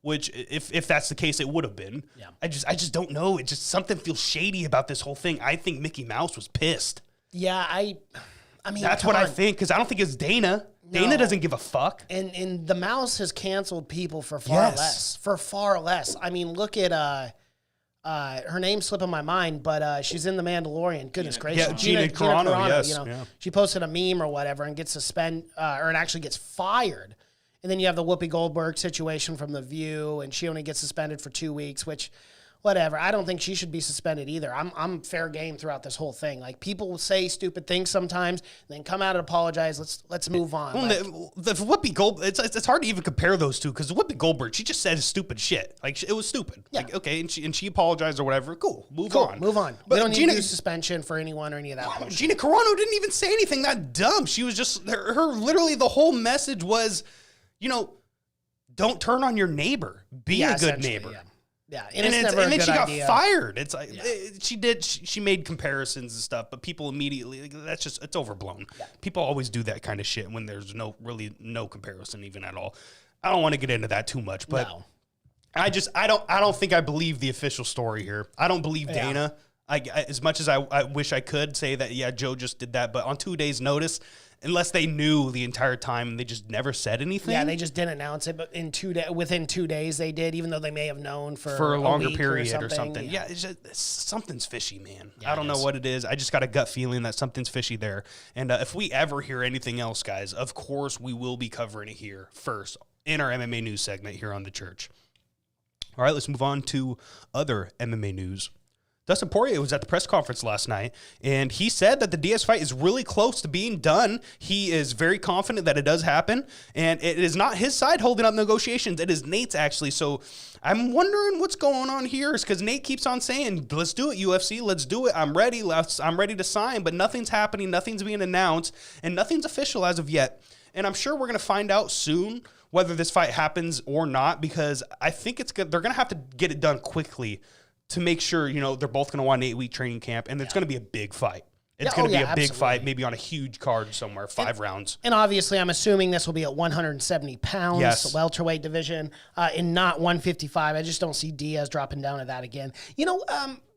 which if that's the case, it would have been. Yeah. I just don't know. It just something feels shady about this whole thing. I think Mickey Mouse was pissed. Yeah, I mean That's what I think because I don't think it's Dana. No. Dana doesn't give a fuck. And the mouse has canceled people for far less. I mean, look at her name's slipping my mind, but she's in The Mandalorian. Goodness gracious. Yeah, Gina Carano, yes. Yeah. She posted a meme or whatever and gets suspended, or it actually gets fired. And then you have the Whoopi Goldberg situation from The View, and she only gets suspended for 2 weeks, which, whatever. I don't think she should be suspended either. I'm fair game throughout this whole thing. Like, people will say stupid things sometimes, then come out and apologize. Let's move on. Well, the Whoopi Goldberg, it's hard to even compare those two because Whoopi Goldberg, she just said stupid shit. Like, it was stupid. Yeah. Like, okay, and she apologized or whatever. Cool, move on. But we don't need to do suspension for anyone or any of that bullshit. Gina Carano didn't even say anything that dumb. She was just, her literally the whole message was, don't turn on your neighbor. Be a good neighbor. Yeah. Yeah, and then she got idea. fired. It's like she made comparisons and stuff, but people immediately it's overblown. Yeah. People always do that kind of shit when there's no comparison even at all. I don't want to get into that too much, but no. I don't think I believe the official story here. I don't believe Dana. I as much as I wish I could say that Joe just did that, but on 2 days' notice. Unless they knew the entire time and they just never said anything. Yeah, they just didn't announce it, but within 2 days they did, even though they may have known for a longer week period or something. Yeah, something's fishy, man. Yeah, I don't know what it is. I just got a gut feeling that something's fishy there. And if we ever hear anything else, guys, of course we will be covering it here first in our MMA news segment here on The Church. All right, let's move on to other MMA news. Dustin Poirier was at the press conference last night, and he said that the Diaz fight is really close to being done. He is very confident that it does happen, and it is not his side holding up negotiations. It is Nate's, actually. So I'm wondering what's going on here is because Nate keeps on saying, let's do it, UFC. Let's do it. I'm ready. I'm ready to sign, but nothing's happening. Nothing's being announced, and nothing's official as of yet. And I'm sure we're going to find out soon whether this fight happens or not because I think they're going to have to get it done quickly to make sure, they're both going to want an 8-week training camp, and it's going to be a big fight. It's going to be a big fight, maybe on a huge card somewhere, 5 rounds. And obviously, I'm assuming this will be at 170 pounds, welterweight division, and not 155. I just don't see Diaz dropping down to that again.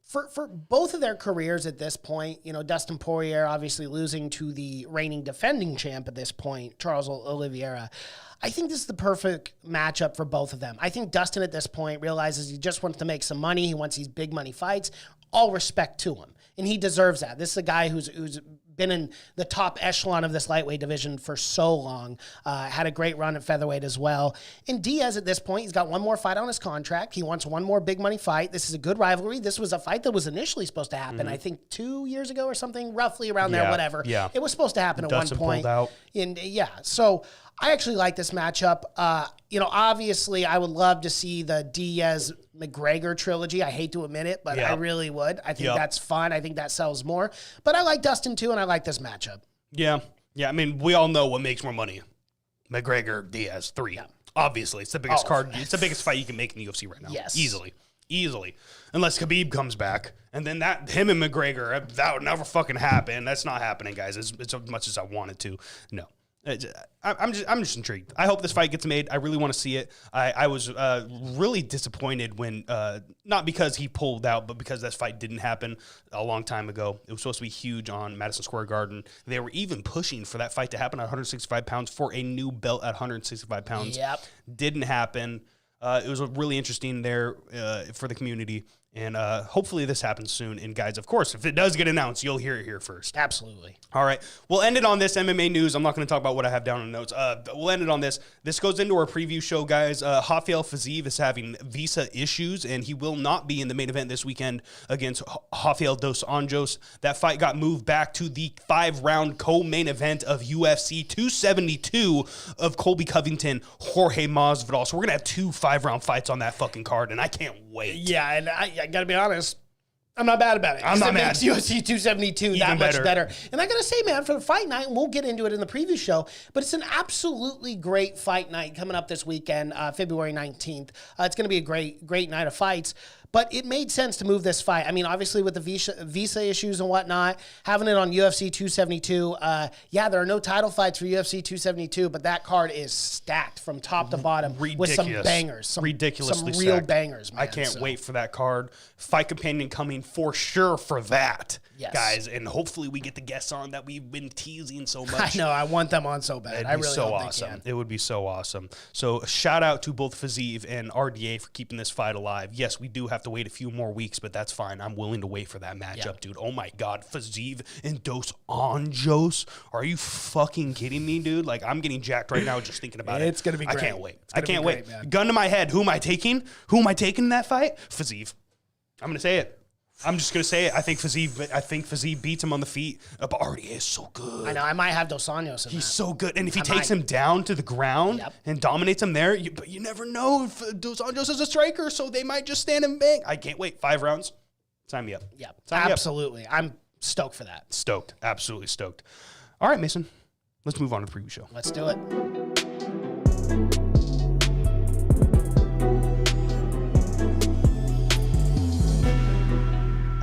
For both of their careers at this point, Dustin Poirier obviously losing to the reigning defending champ at this point, Charles Oliveira. I think this is the perfect matchup for both of them. I think Dustin at this point realizes he just wants to make some money. He wants these big money fights. All respect to him. And he deserves that. This is a guy who's been in the top echelon of this lightweight division for so long. Had a great run at featherweight as well. And Diaz at this point, he's got one more fight on his contract. He wants one more big money fight. This is a good rivalry. This was a fight that was initially supposed to happen, I think 2 years ago or something, roughly around there, whatever. Yeah. It was supposed to happen at one point. Pulled out. And so I actually like this matchup. Obviously I would love to see the Diaz McGregor trilogy. I hate to admit it, but I really would. I think that's fun. I think that sells more. But I like Dustin too, and I like this matchup. Yeah. I mean, we all know what makes more money. McGregor, Diaz, 3. Yeah. Obviously, it's the biggest card. It's the biggest fight you can make in the UFC right now. Yes. Easily. Unless Khabib comes back. And then him and McGregor, that would never fucking happen. That's not happening, guys, as much as I wanted to. No. I'm just intrigued. I hope this fight gets made. I really want to see it. I was really disappointed when, not because he pulled out, but because this fight didn't happen a long time ago. It was supposed to be huge on Madison Square Garden. They were even pushing for that fight to happen at 165 pounds for a new belt at 165 pounds. Yep. Didn't happen. It was really interesting there for the community. And hopefully this happens soon. And guys, of course, if it does get announced, you'll hear it here first. Absolutely. All right. We'll end it on this MMA news. I'm not going to talk about what I have down in the notes. We'll end it on this. This goes into our preview show, guys. Rafael Fiziev is having visa issues, and he will not be in the main event this weekend against Rafael dos Anjos. That fight got moved back to the 5-round co-main event of UFC 272 of Colby Covington, Jorge Masvidal. So we're going to have 2 5-round fights on that fucking card, and I can't wait. Yeah, and I got to be honest, I'm not bad about it. I'm not mad. Makes UFC 272 that much better. And I got to say, man, for the fight night, and we'll get into it in the preview show, but it's an absolutely great fight night coming up this weekend, February 19th. It's going to be a great night of fights. But it made sense to move this fight. I mean, obviously with the visa issues and whatnot, having it on UFC 272, there are no title fights for UFC 272, but that card is stacked from top to bottom with some bangers. Ridiculously some real stacked. bangers, man. I can't wait for that card. Fight Companion coming for sure for that, guys. And hopefully we get the guests on that we've been teasing so much. I know. I want them on so bad. It'd be so awesome. It would be so awesome. So shout out to both Fiziev and RDA for keeping this fight alive. Yes, we do have to wait a few more weeks, but that's fine. I'm willing to wait for that matchup, dude. Oh my God, Fiziev and Dos Anjos. Are you fucking kidding me, dude? Like, I'm getting jacked right now just thinking about it. It's going to be great. I can't wait. I can't wait. Gun to my head. Who am I taking? Who am I taking in that fight? Fiziev. I'm going to say it. I'm just going to say it. I think Fiziev beats him on the feet. But RDA is so good. I know. I might have Dos Anjos in He's so good. And if he takes him down to the ground and dominates him there, but you never know if Dos Anjos is a striker, so they might just stand and bang. I can't wait. 5 rounds. Sign me up. Yeah, absolutely. I'm stoked for that. Stoked. Absolutely stoked. All right, Mason. Let's move on to the preview show. Let's do it.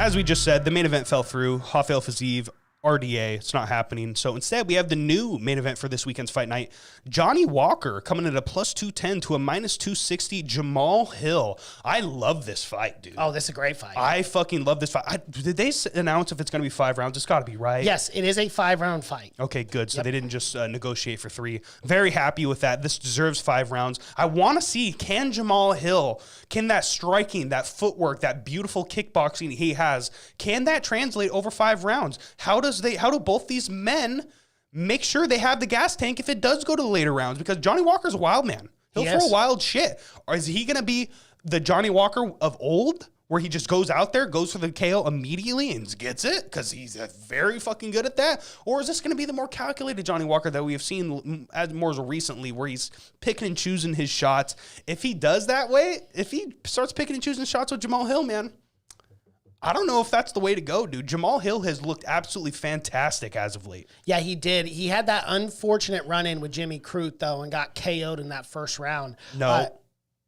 As we just said, the main event fell through. Rafael Fiziev, RDA, it's not happening. So instead, we have the new main event for this weekend's fight night. Johnny Walker coming at a plus 210 to a minus 260. Jamal Hill. I love this fight, dude. Oh, this is a great fight. I fucking love this fight. Did they announce if it's going to be 5 rounds? It's got to be, right? Yes, it is a 5-round fight. Okay, good. So they didn't just negotiate for 3. Very happy with that. This deserves 5 rounds. I want to see, can Jamal Hill, can that striking, that footwork, that beautiful kickboxing he has, can that translate over 5 rounds? How do both these men make sure they have the gas tank if it does go to the later rounds? Because Johnny Walker's a wild man. He'll throw wild shit. Or is he going to be the Johnny Walker of old, where he just goes out there, goes for the KO immediately and gets it because he's very fucking good at that? Or is this going to be the more calculated Johnny Walker that we have seen more recently, where he's picking and choosing his shots? If he does that way, if he starts picking and choosing shots with Jamal Hill, man, I don't know if that's the way to go, dude. Jamal Hill has looked absolutely fantastic as of late. Yeah, he did. He had that unfortunate run-in with Jimmy Crute, though, and got KO'd in that first round. No,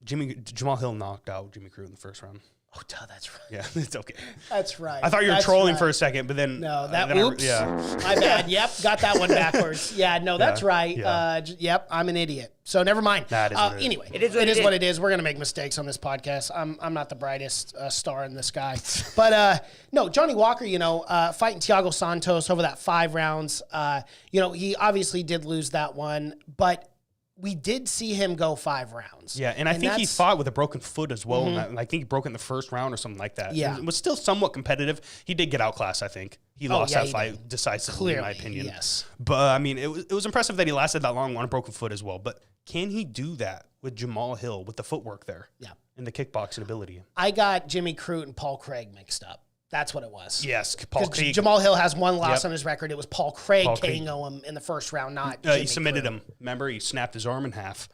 Jamal Hill knocked out Jimmy Crute in the first round. Oh, duh, that's right. Yeah, it's okay. That's right. I thought you were trolling for a second, but then... No, oops. My bad. Yep, got that one backwards. Yeah, no, that's right. Yeah. I'm an idiot. So never mind. That is what it is. Anyway, It is what it is. We're going to make mistakes on this podcast. I'm not the brightest star in the sky. But, no, Johnny Walker, fighting Thiago Santos over that 5 rounds. He obviously did lose that one, but we did see him go 5 rounds. Yeah, and I think he fought with a broken foot as well. And I think he broke it in the first round or something like that. Yeah. It was still somewhat competitive. He did get outclassed, I think. He lost that fight decisively, in my opinion. Yes. But, I mean, it was impressive that he lasted that long on a broken foot as well. But can he do that with Jamal Hill with the footwork there? Yeah. And the kickboxing ability? I got Jimmy Crute and Paul Craig mixed up. That's what it was. Yes, Paul Craig. Jamal Hill has 1 loss on his record. It was Paul Craig KOing him in the first round, not Jimmy he submitted Crute. him. Remember, he snapped his arm in half.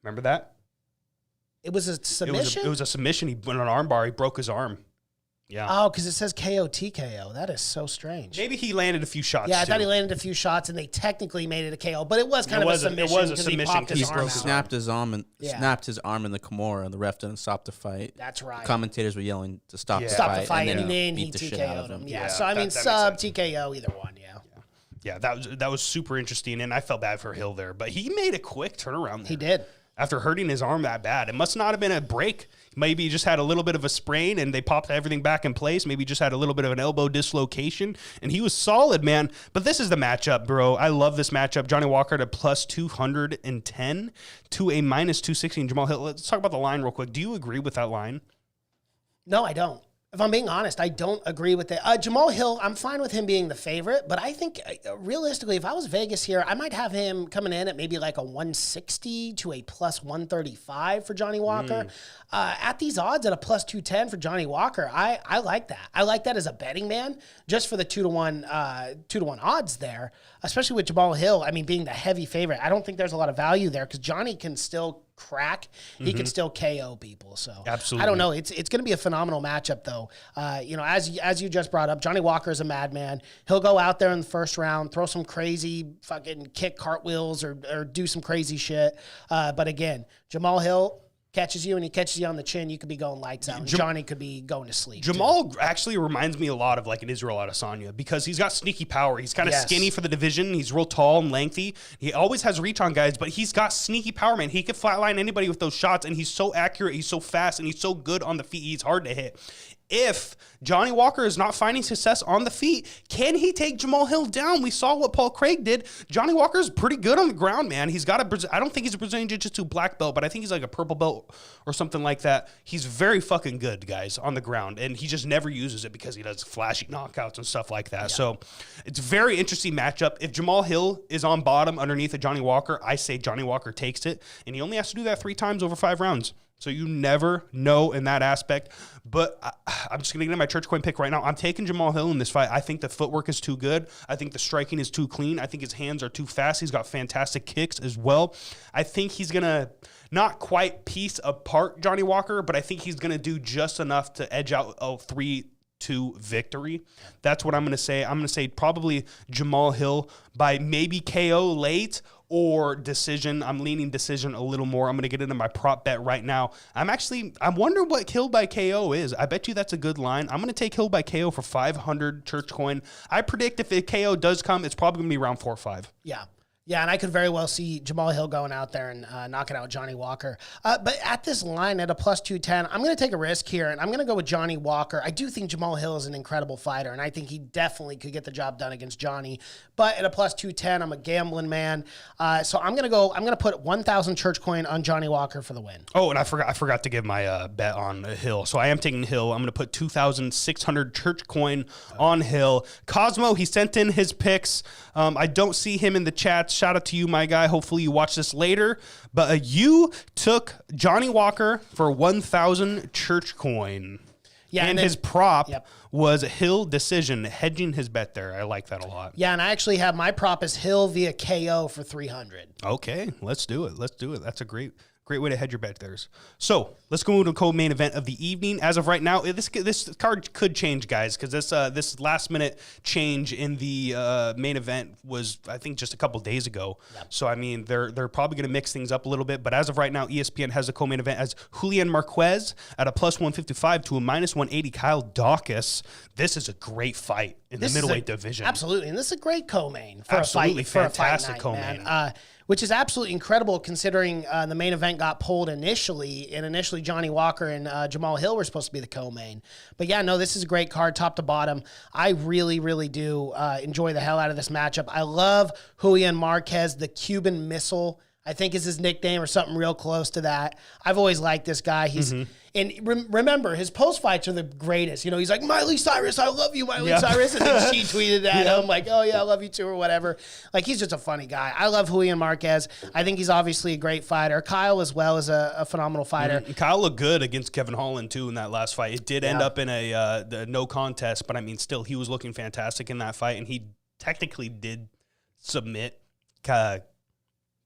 Remember that? It was a submission? It was a submission. He went on an arm bar. He broke his arm. Yeah. Oh, because it says KO TKO. That is so strange. Maybe he landed a few shots. Yeah, I thought too. he landed a few shots, and they technically made it a KO. But it was kind of a submission. It was a submission he popped his because he arm broke out. his Snapped his arm and snapped his arm in the Kimura, and the ref didn't stop the fight. That's right. The commentators were yelling to stop the fight. Stop the fight, and then then he beat the shit out of TKO'd him. him. Yeah, so I mean, sub, TKO, either one, Yeah, that was super interesting, and I felt bad for Hill there. But he made a quick turnaround there. He did. After hurting his arm that bad. It must not have been a break. Maybe he just had a little bit of a sprain and they popped everything back in place. Maybe he just had a little bit of an elbow dislocation. And he was solid, man. But this is the matchup, bro. I love this matchup. Johnny Walker to plus 210 to a minus 216. Jamal Hill. Let's talk about the line real quick. Do you agree with that line? No, I don't. If I'm being honest, I don't agree with it. Jamal Hill, I'm fine with him being the favorite, but I think realistically, if I was Vegas here, I might have him coming in at maybe like a 160 to a plus 135 for Johnny Walker. At these odds, at a plus 210 for Johnny Walker, I like that. I like that as a betting man, just for the 2-to-1 odds there, especially with Jamal Hill. I mean, being the heavy favorite, I don't think there's a lot of value there because Johnny can still crack. He can still KO people. So absolutely, I don't know. It's going to be a phenomenal matchup though. As you just brought up, Johnny Walker is a madman. He'll go out there in the first round, throw some crazy fucking kick cartwheels or do some crazy shit. But again, Jamal Hill catches you and he catches you on the chin, you could be going lights out. And Johnny could be going to sleep. Jamal actually reminds me a lot of like an Israel Adesanya because he's got sneaky power. He's kind of skinny for the division. He's real tall and lengthy. He always has reach on guys, but he's got sneaky power, man. He could flatline anybody with those shots, and he's so accurate. He's so fast, and he's so good on the feet. He's hard to hit. If Johnny Walker is not finding success on the feet, can he take Jamal Hill down? We saw what Paul Craig did. Johnny Walker is pretty good on the ground, man. He's got I don't think he's a Brazilian Jiu-Jitsu black belt, but I think he's like a purple belt or something like that. He's very fucking good, guys, on the ground, and he just never uses it because he does flashy knockouts and stuff like that. Yeah. So it's a very interesting matchup. If Jamal Hill is on bottom underneath of Johnny Walker, I say Johnny Walker takes it, and he only has to do that 3 times over 5 rounds. So you never know in that aspect. But I'm just going to get in my church coin pick right now. I'm taking Jamal Hill in this fight. I think the footwork is too good. I think the striking is too clean. I think his hands are too fast. He's got fantastic kicks as well. I think he's going to not quite piece apart Johnny Walker, but I think he's going to do just enough to edge out a 3-2 victory. That's what I'm going to say. I'm going to say probably Jamal Hill by maybe KO late or decision. I'm leaning decision a little more. I'm going to get into my prop bet right now. I wonder what Hill by KO is. I bet you that's a good line. I'm going to take Hill by KO for 500 church coin. I predict if a KO does come, it's probably going to be around 4 or 5. Yeah. Yeah, and I could very well see Jamal Hill going out there and knocking out Johnny Walker. But at this line, at a plus 210, I'm going to take a risk here, and I'm going to go with Johnny Walker. I do think Jamal Hill is an incredible fighter, and I think he definitely could get the job done against Johnny. But at a plus 210, I'm a gambling man. So I'm going to put 1,000 church coin on Johnny Walker for the win. Oh, and I forgot to give my bet on Hill. So I am taking Hill. I'm going to put 2,600 church coin on Hill. Cosmo, he sent in his picks. I don't see him in the chat. Shout out to you, my guy. Hopefully you watch this later. But you took Johnny Walker for 1,000 church coin. Yeah, and his prop was a Hill decision, hedging his bet there. I like that a lot. Yeah, and I actually have my prop as Hill via KO for 300. Okay, let's do it. That's a great way to hedge your bet there. So let's go to the co-main event of the evening. As of right now, this card could change, guys, because this last minute change in the main event was, I think, just a couple days ago. Yep. So I mean, they're probably going to mix things up a little bit. But as of right now, ESPN has the co-main event as Julian Marquez at a plus 155 to a minus 180 Kyle Dawkins. This is a great fight in the middleweight division. Absolutely, and this is a great co-main for absolutely a fight. Fantastic for a fight night, co-main. Which is absolutely incredible considering the main event got pulled initially, and initially Johnny Walker and Jamal Hill were supposed to be the co-main. But yeah, no, this is a great card, top to bottom. I really, really do enjoy the hell out of this matchup. I love Julian Marquez, the Cuban missile. I think is his nickname or something real close to that. I've always liked this guy. He's and remember his post fights are the greatest. You know, he's like, Miley Cyrus, I love you, Miley Cyrus, and then she tweeted at him like, oh yeah, I love you too or whatever. Like he's just a funny guy. I love Julian Marquez. I think he's obviously a great fighter. Kyle as well is a phenomenal fighter. Kyle looked good against Kevin Holland too in that last fight. It did end up in the no contest, but I mean, still he was looking fantastic in that fight, and he technically did submit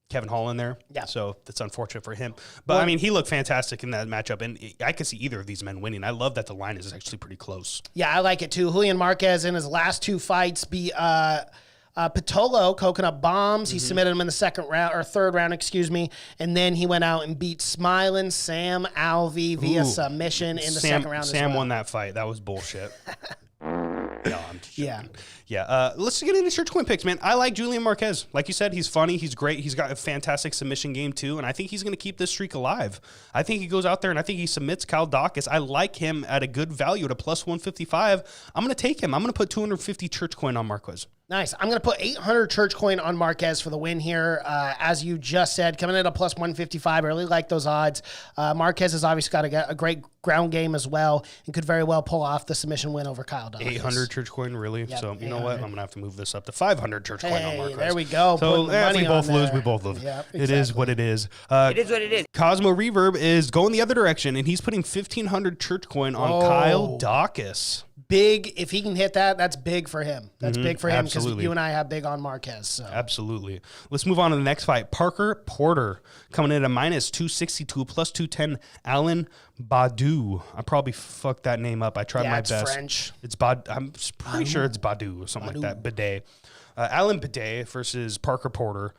Kevin Holland there. Yeah. So that's unfortunate for him. But, I mean, he looked fantastic in that matchup, and I could see either of these men winning. I love that the line is actually pretty close. Yeah, I like it too. Julian Marquez in his last 2 fights beat Patolo, Coconut Bombs. He submitted him in the third round, and then he went out and beat Smiling Sam Alvey via submission in the second round Sam as well. won that fight. That was bullshit. No, I'm just joking. Yeah. Let's get into church coin picks, man. I like Julian Marquez. Like you said, he's funny. He's great. He's got a fantastic submission game, too. And I think he's going to keep this streak alive. I think he goes out there and I think he submits Kyle Dawkins. I like him at a good value at a plus 155. I'm going to take him. I'm going to put 250 church coin on Marquez. Nice. I'm going to put 800 church coin on Marquez for the win here. As you just said, coming in at a plus 155. I really like those odds. Marquez has obviously got a great ground game as well and could very well pull off the submission win over Kyle Dawkins. 800 church coin, really? Yep, so, you know what? I'm going to have to move this up to 500 church coin on Marquez. There we go. So, if we both lose, we both lose. Yep, exactly. It is what it is. It is what it is. Cosmo Reverb is going the other direction, and he's putting 1,500 church coin on Kyle Dawkins. Big, if he can hit that, that's big for him. That's big for him because you and I have big on Marquez. So. Absolutely. Let's move on to the next fight. Parker Porter coming in at a minus 262, plus 210. Alan Badu. I probably fucked that name up. I tried my best. It's French. It's I'm pretty sure it's Badu or something like that. Bidet. Alan Bidet versus Parker Porter.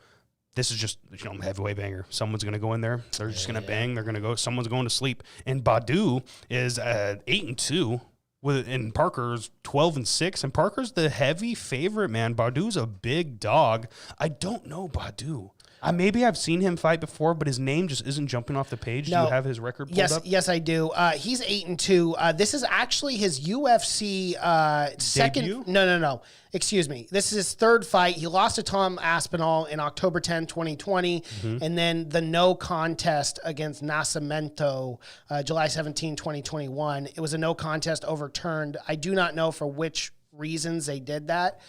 This is just, heavyweight banger. Someone's going to go in there. They're just going to bang. They're going to go. Someone's going to sleep. And Badu is 8-2. And Parker's 12-6, and Parker's the heavy favorite, man. Badu's a big dog. I don't know Badu. Maybe I've seen him fight before, but his name just isn't jumping off the page. No. Do you have his record pulled up? Yes, I do. He's 8-2. This is actually his UFC second. Debut? No. Excuse me. This is his third fight. He lost to Tom Aspinall in October 10, 2020, and then the no contest against Nascimento, July 17, 2021. It was a no contest overturned. I do not know for which reasons they did that.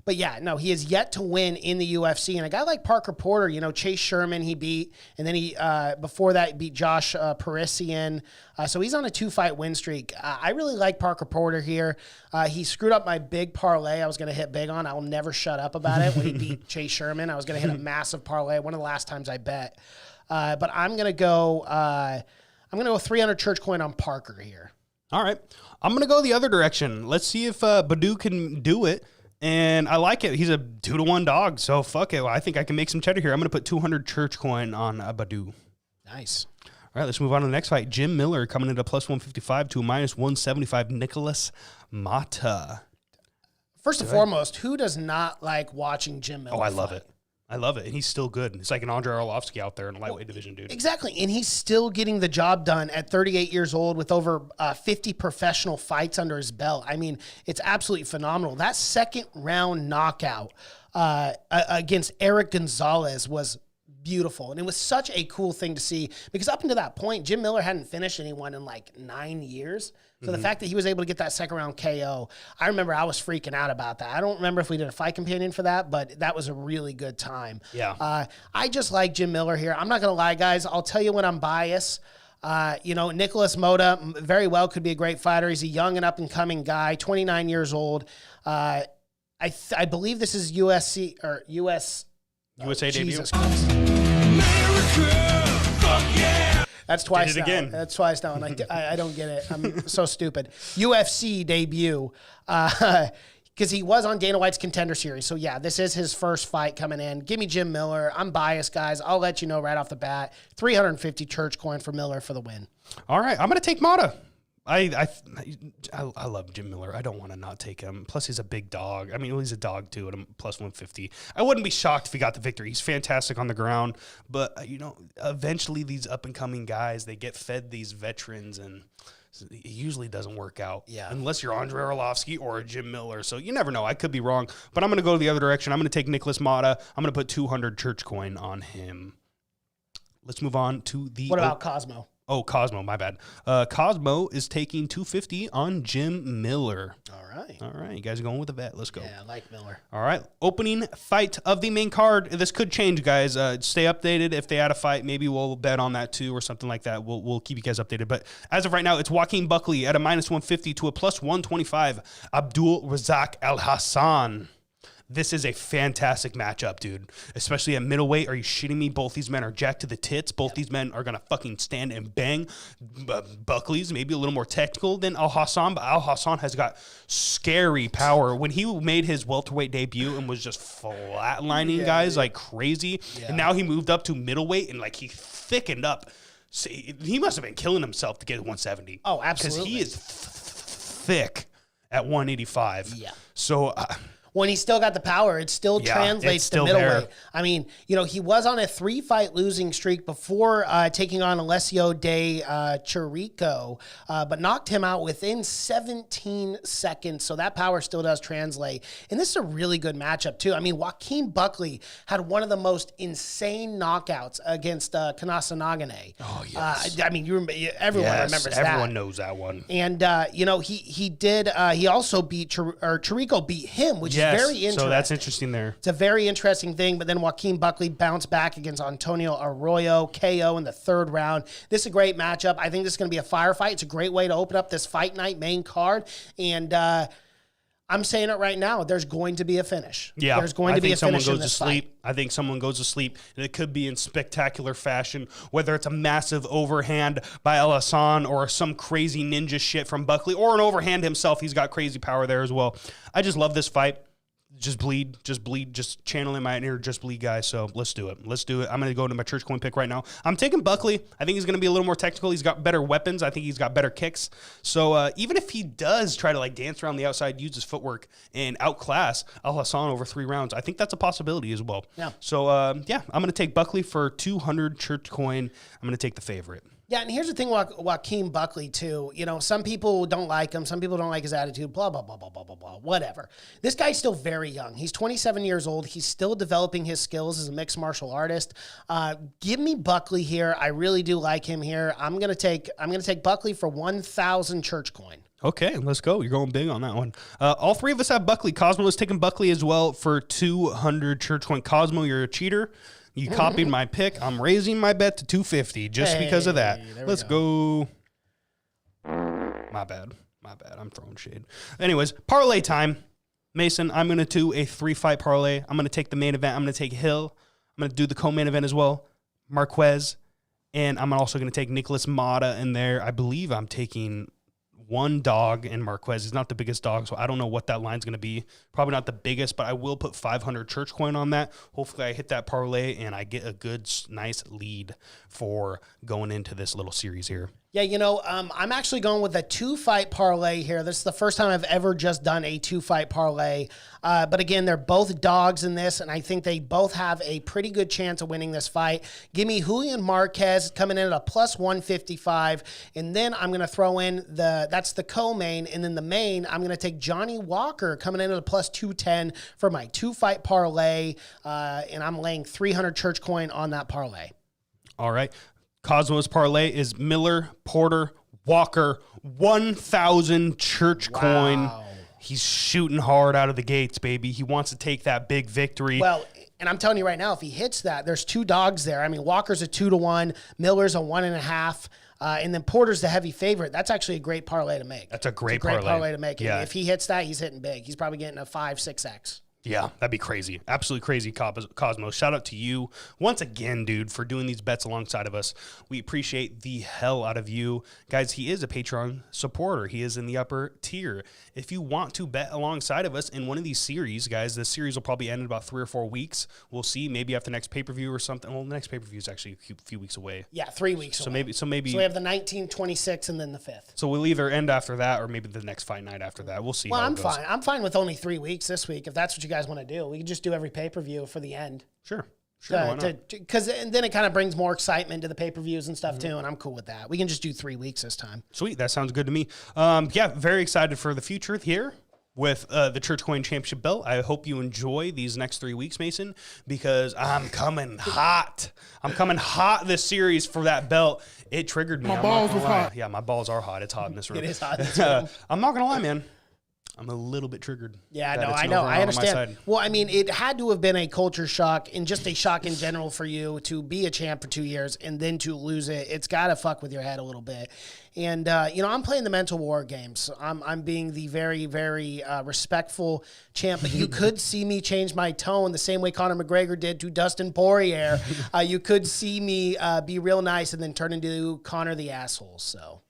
But yeah, no, he has yet to win in the UFC. And a guy like Parker Porter, Chase Sherman he beat, and then he before that beat Josh Parisian. So he's on a 2-fight win streak. I really like Parker Porter here. He screwed up my big parlay I was going to hit big on. I will never shut up about it. When he beat Chase Sherman, I was going to hit a massive parlay. One of the last times I bet. But I'm going to go 300 church coin on Parker here. All right. I'm going to go the other direction. Let's see if Badu can do it. And I like it. He's a 2-1 dog, so fuck it. I think I can make some cheddar here. I'm going to put 200 church coin on Badu. Nice. All right, let's move on to the next fight. Jim Miller coming into plus 155 to a minus 175. Nicholas Mata. First and foremost, who does not like watching Jim Miller? Oh, I love it. I love it. And he's still good. It's like an Andrei Arlovsky out there in the lightweight division, dude. Exactly. And he's still getting the job done at 38 years old with over 50 professional fights under his belt. I mean, it's absolutely phenomenal. That second round knockout against Eric Gonzalez was beautiful. And it was such a cool thing to see because up until that point, Jim Miller hadn't finished anyone in like 9 years. So the fact that he was able to get that second round KO, I remember I was freaking out about that. I don't remember if we did a fight companion for that, but that was a really good time. Yeah. I just like Jim Miller here. I'm not going to lie, guys. I'll tell you when I'm biased. Nicholas Mota very well could be a great fighter. He's a young and up and coming guy, 29 years old. I believe this is USA debut. Jesus Christ. America, fuck yeah! That's twice Did it now. again. That's twice now. And I don't get it. I'm so stupid. UFC debut. Because he was on Dana White's Contender Series. So, yeah, this is his first fight coming in. Give me Jim Miller. I'm biased, guys. I'll let you know right off the bat. 350 church coin for Miller for the win. All right. I'm going to take Mata. I love Jim Miller. I don't want to not take him. Plus, he's a big dog. I mean, he's a dog, too, at a plus 150. I wouldn't be shocked if he got the victory. He's fantastic on the ground. But, eventually these up-and-coming guys, they get fed these veterans, and It usually doesn't work out. Yeah. Unless you're Andre Arlovsky or a Jim Miller. So you never know. I could be wrong. But I'm going to go the other direction. I'm going to take Nicholas Mata. I'm going to put 200 church coin on him. Let's move on to the... What about Cosmo? Oh, Cosmo, my bad. Cosmo is taking 250 on Jim Miller. All right. All right, you guys are going with the vet. Let's go. Yeah, I like Miller. All right, opening fight of the main card. This could change, guys. Stay updated. If they add a fight, maybe we'll bet on that too or something like that. We'll keep you guys updated. But as of right now, it's Joaquin Buckley at a -150 to a +125. Abdul Razak Al Hassan. This is a fantastic matchup, dude. Especially at middleweight. Are you shitting me? Both these men are jacked to the tits. Both these men are going to fucking stand and bang. Buckley's maybe a little more technical than Al Hassan, but Al Hassan has got scary power. When he made his welterweight debut and was just flatlining guys like crazy, and now he moved up to middleweight and like he thickened up. See, he must have been killing himself to get 170. Oh, absolutely. Because he is thick at 185. Yeah. So... when he's still got the power, it still translates to middleweight. I mean, he was on a 3-fight losing streak before taking on Alessio De Chirico, but knocked him out within 17 seconds. So that power still does translate. And this is a really good matchup, too. I mean, Joaquin Buckley had one of the most insane knockouts against Kanasa. Oh, yes. I mean, everyone remembers that. Everyone knows that one. And, he also beat Chirico beat him, which is very interesting. So that's interesting there. It's a very interesting thing, but then Joaquin Buckley bounced back against Antonio Arroyo, KO in the 3rd round. This is a great matchup. I think this is going to be a firefight. It's a great way to open up this fight night main card. And I'm saying it right now. There's going to be a finish. Yeah, there's going to be a finish in this sleep. fight. I think someone goes to sleep, and it could be in spectacular fashion, whether it's a massive overhand by El Hassan or some crazy ninja shit from Buckley or an overhand himself. He's got crazy power there as well. I just love this fight. Just bleed, just channel in my inner just bleed guys. So let's do it. I'm going to go into my church coin pick right now. I'm taking Buckley. I think he's going to be a little more technical. He's got better weapons. I think he's got better kicks. So even if he does try to like dance around the outside, use his footwork and outclass Al Hassan over 3 rounds, I think that's a possibility as well. Yeah. So I'm going to take Buckley for 200 church coin. I'm going to take the favorite. Yeah, and here's the thing with Joaquin Buckley, too. Some people don't like him. Some people don't like his attitude, blah, blah, blah, blah, blah, blah, blah, whatever. This guy's still very young. He's 27 years old. He's still developing his skills as a mixed martial artist. Give me Buckley here. I really do like him here. I'm gonna take Buckley for 1,000 church coin. Okay, let's go. You're going big on that one. All 3 of us have Buckley. Cosmo is taking Buckley as well for 200 church coin. Cosmo, you're a cheater. You copied my pick. I'm raising my bet to 250 just because of that. Let's go. My bad. I'm throwing shade. Anyways, parlay time. Mason, I'm going to do a 3-fight parlay. I'm going to take the main event. I'm going to take Hill. I'm going to do the co-main event as well. Marquez. And I'm also going to take Nicholas Mata in there. I believe I'm taking one dog in Marquez. He's not the biggest dog, so I don't know what that line's going to be. Probably not the biggest, but I will put 500 church coin on that. Hopefully I hit that parlay and I get a good, nice lead for going into this little series here. Yeah, I'm actually going with a 2-fight parlay here. This is the first time I've ever just done a 2-fight parlay. But again, they're both dogs in this, and I think they both have a pretty good chance of winning this fight. Give me Julian Marquez coming in at a +155, and then I'm going to throw in that's the co-main, and then the main, I'm going to take Johnny Walker coming in at a +210 for my 2-fight parlay, and I'm laying 300 church coin on that parlay. All right. Cosmo's parlay is Miller, Porter, Walker, 1,000 church coin. He's shooting hard out of the gates, baby. He wants to take that big victory. Well, and I'm telling you right now, if he hits that, there's 2 dogs there. I mean, Walker's a 2-1, Miller's a 1.5. And then Porter's the heavy favorite. That's actually a great parlay to make. That's a great parlay to make. Yeah. If he hits that, he's hitting big. He's probably getting a 5-6x. Yeah, that'd be crazy. Absolutely crazy, Cosmo. Shout out to you once again, dude, for doing these bets alongside of us. We appreciate the hell out of you. Guys, he is a Patreon supporter. He is in the upper tier. If you want to bet alongside of us in one of these series, guys, this series will probably end in about 3 or 4 weeks. We'll see. Maybe after the next pay-per-view or something. Well, the next pay-per-view is actually a few weeks away. Yeah, 3 weeks away. So maybe. So we have the 19th, 26th, and then the 5th. So we'll either end after that or maybe the next fight night after that. We'll see. Well, I'm fine. I'm fine with only 3 weeks this week if that's what you guys want to do. We can just do every pay-per-view for the end. Sure. Sure, why not? Because then it kind of brings more excitement to the pay-per-views and stuff too, and I'm cool with that. We can just do 3 weeks this time. Sweet, that sounds good to me. Very excited for the future here with the Church Coin Championship belt. I hope you enjoy these next 3 weeks, Mason, because I'm coming hot. I'm coming hot this series for that belt. It triggered me. My balls was hot. Yeah, my balls are hot. It's hot in this room. It is hot in this room. I'm not going to lie, man. I'm a little bit triggered. Yeah, that no, it's I an know. overall I on my understand. side. Well, I mean, it had to have been a culture shock and just a shock in general for you to be a champ for 2 years and then to lose it. It's got to fuck with your head a little bit. And, I'm playing the mental war games. I'm being the very, very respectful champ. But you could see me change my tone the same way Conor McGregor did to Dustin Poirier. You could see me be real nice and then turn into Conor the asshole. So.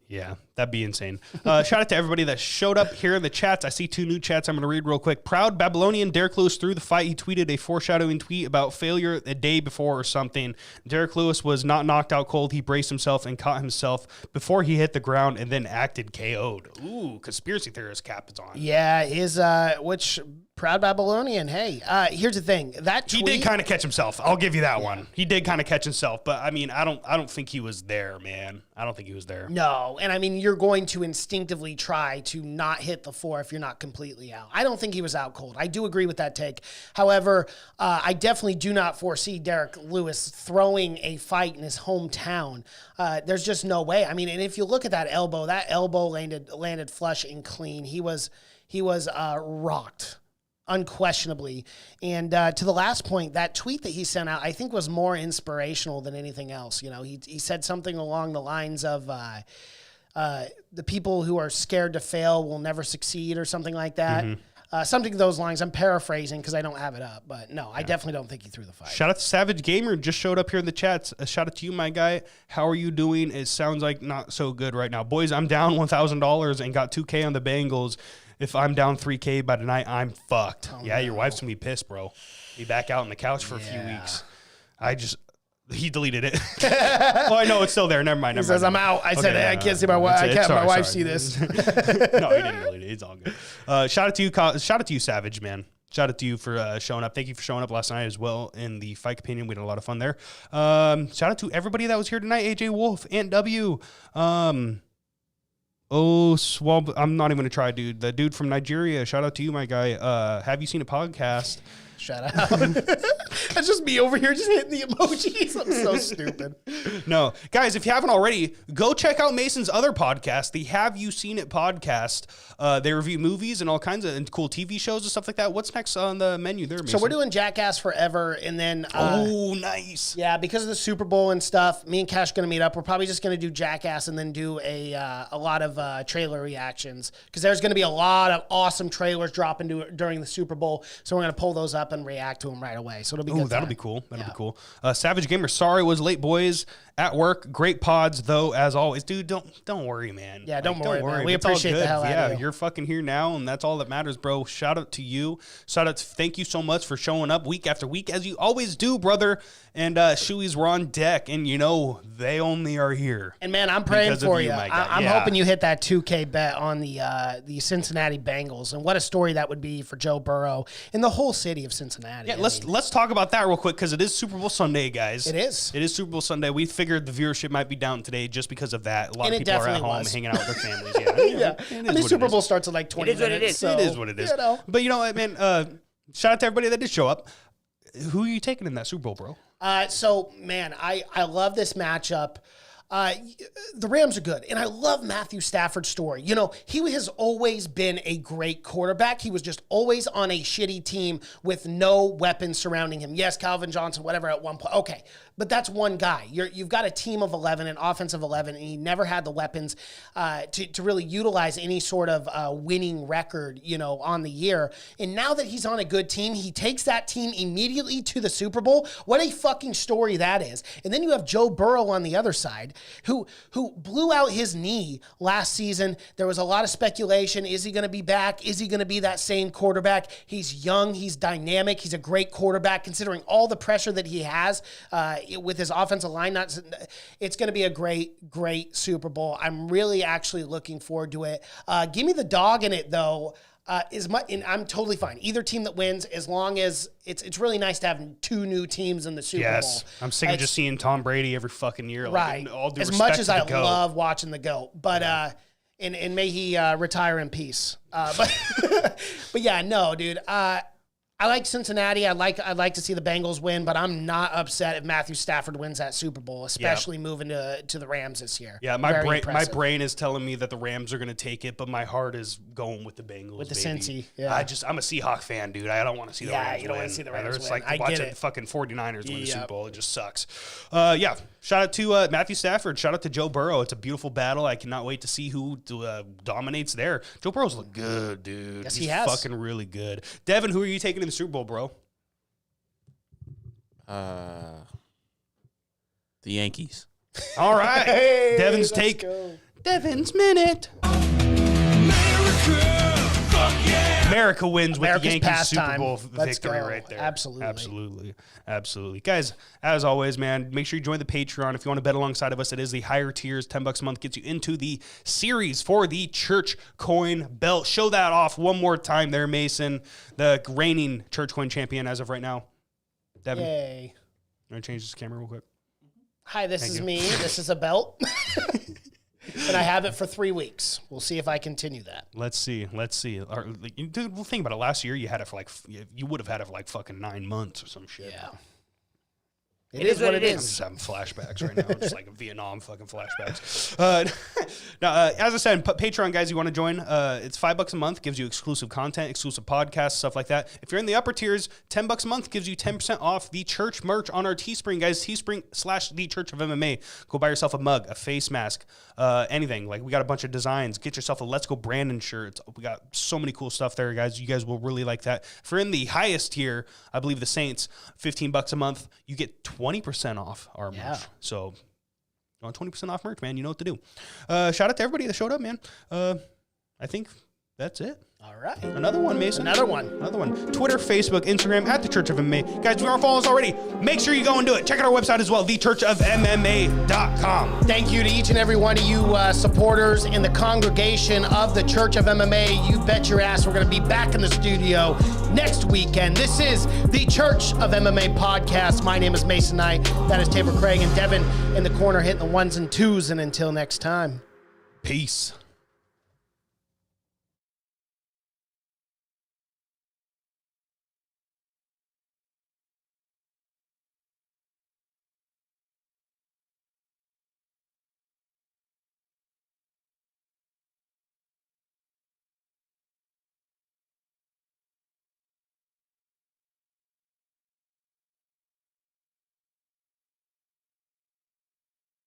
Yeah, that'd be insane. Shout out to everybody that showed up here in the chats. I see 2 new chats I'm going to read real quick. Proud Babylonian, Derek Lewis through the fight. He tweeted a foreshadowing tweet about failure a day before or something. Derek Lewis was not knocked out cold. He braced himself and caught himself before he hit the ground and then acted KO'd. Ooh, conspiracy theorist cap is on. Yeah, which Proud Babylonian. Hey, here's the thing. That tweet, He did kind of catch himself. I'll give you that one. He did kind of catch himself, but I mean, I don't think he was there, man. I don't think he was there. No, and I mean, you're going to instinctively try to not hit the 4 if you're not completely out. I don't think he was out cold. I do agree with that take. However, I definitely do not foresee Derek Lewis throwing a fight in his hometown. There's just no way. I mean, and if you look at that elbow landed flush and clean. He was rocked. Unquestionably. And to the last point, that tweet that he sent out, I think was more inspirational than anything else. You know, he said something along the lines of the people who are scared to fail will never succeed or something like that. Mm-hmm. Something of those lines. I'm paraphrasing because I don't have it up. But no, I definitely don't think he threw the fight. Shout out to Savage Gamer. Just showed up here in the chats. A shout out to you, my guy. How are you doing? It sounds like not so good right now. Boys, I'm down $1,000 and got $2K on the Bengals. If I'm down $3K by tonight, I'm fucked. Oh, yeah, your wife's going to be pissed, bro. Be back out on the couch for a few weeks. He deleted it. Well, I know it's still there. Never mind. He says, I'm out. I said, I can't see my wife. I can't have my wife see this. No, he didn't delete it. It's all good. Shout out to you, Savage, man. Shout out to you for showing up. Thank you for showing up last night as well in the fight opinion. We had a lot of fun there. Shout out to everybody that was here tonight. AJ Wolf, Ant W. Swab. I'm not even going to try, dude. The dude from Nigeria. Shout out to you, my guy. Have you seen a podcast? Shout out. That's just me over here just hitting the emojis. I'm so stupid. No. Guys, if you haven't already, go check out Mason's other podcast, the Have You Seen It podcast. They review movies and all kinds of cool TV shows and stuff like that. What's next on the menu there, Mason? So we're doing Jackass Forever, and then... nice. Yeah, because of the Super Bowl and stuff, me and Cash are going to meet up. We're probably just going to do Jackass and then do a lot of trailer reactions, because there's going to be a lot of awesome trailers dropping during the Super Bowl, so we're going to pull those up and react to them right away. So it'll be good. That'll be cool. That'll be cool. Savage Gamer, sorry was late, boys. At work, great pods though, as always. Dude, don't worry, man. Yeah, don't worry. Man. We appreciate the hell out of you. You're fucking here now, and that's all that matters, bro. Shout out to you. Thank you so much for showing up week after week, as you always do, brother. And Shuey's were on deck, and they only are here. And man, I'm praying for you. I'm hoping you hit that 2K bet on the Cincinnati Bengals, and what a story that would be for Joe Burrow and the whole city of Cincinnati. Yeah, let's talk about that real quick, because it is Super Bowl Sunday, guys. It is. It is Super Bowl Sunday. We figured the viewership might be down today just because of that. A lot of people are at home hanging out with their families. Yeah, I mean, Super Bowl starts at like 20 minutes. It is. So, it is what it is. But you know what, man? Shout out to everybody that did show up. Who are you taking in that Super Bowl, bro? So, man, I love this matchup. The Rams are good, and I love Matthew Stafford's story. You know, he has always been a great quarterback. He was just always on a shitty team with no weapons surrounding him. Yes, Calvin Johnson, whatever, at one point. Okay, but that's one guy. You've got a team of 11, an offensive 11, and he never had the weapons to really utilize any sort of winning record, on the year. And now that he's on a good team, he takes that team immediately to the Super Bowl. What a fucking story that is. And then you have Joe Burrow on the other side, who blew out his knee last season. There was a lot of speculation. Is he going to be back? Is he going to be that same quarterback? He's young. He's dynamic. He's a great quarterback considering all the pressure that he has with his offensive line. It's going to be a great Super Bowl. I'm really actually looking forward to it. Give me the dog in it, though. and I'm totally fine. Either team that wins, as long as it's really nice to have 2 new teams in the Super Bowl. I'm sick of just seing Tom Brady every fucking year. Right. Like, all due as much respect as to I the GOAT. love watching the GOAT, but and may he retire in peace. But but yeah, no, dude. I like Cincinnati. I'd like to see the Bengals win, but I'm not upset if Matthew Stafford wins that Super Bowl, especially moving to the Rams this year. Yeah, my brain is telling me that the Rams are going to take it, but my heart is going with the Bengals. With the baby. Cincy, yeah. I'm a Seahawk fan, dude. I don't want to see the Rams win. You don't want to see the Rams It's win. like I get watching it. the fucking 49ers win the Super Bowl. It just sucks. Yeah, shout out to Matthew Stafford. Shout out to Joe Burrow. It's a beautiful battle. I cannot wait to see who dominates there. Joe Burrow's look good, dude. Yes, He's he has. fucking really good. Devin, who are you taking in the Super Bowl, bro? The Yankees. All right. Devin's take. Devin's minute. America wins with America's the Yankees pastime. Super Bowl Let's victory go. right there. Absolutely. Guys, as always, man, make sure you join the Patreon. If you want to bet alongside of us, it is the higher tiers. $10 a month gets you into the series for the Church Coin Belt. Show that off one more time there, Mason. The reigning Church Coin champion as of right now. Devin, Yay. you want to change this camera real quick? Hi, this Thank is you. me. This is a belt. And I have it for 3 weeks. We'll see if I continue that. Let's see. Dude, well, think about it. Last year, you had it for you would have had it for fucking 9 months or some shit. Yeah. It is what it I'm is. just having flashbacks right now, just like Vietnam fucking flashbacks. Now, as I said, Patreon guys, you want to join? It's $5 a month, gives you exclusive content, exclusive podcasts, stuff like that. If you're in the upper tiers, $10 a month gives you 10% off the church merch on our Teespring, guys. Teespring/The Church of MMA. Go buy yourself a mug, a face mask, anything. Like, we got a bunch of designs. Get yourself a Let's Go Brandon shirt. We got so many cool stuff there, guys. You guys will really like that. If you're in the highest tier, I believe the Saints, $15 a month, you get 20% off our merch. So, you want 20% off merch, man, you know what to do. Shout out to everybody that showed up, man. I think that's it. All right. Another one, Mason. Another one. Twitter, Facebook, Instagram, at The Church of MMA. Guys, if you aren't following us already, make sure you go and do it. Check out our website as well, thechurchofmma.com. Thank you to each and every one of you supporters in the congregation of the Church of MMA. You bet your ass we're going to be back in the studio next weekend. This is the Church of MMA podcast. My name is Mason Knight. That is Tabor Craig and Devin in the corner hitting the ones and twos. And until next time. Peace.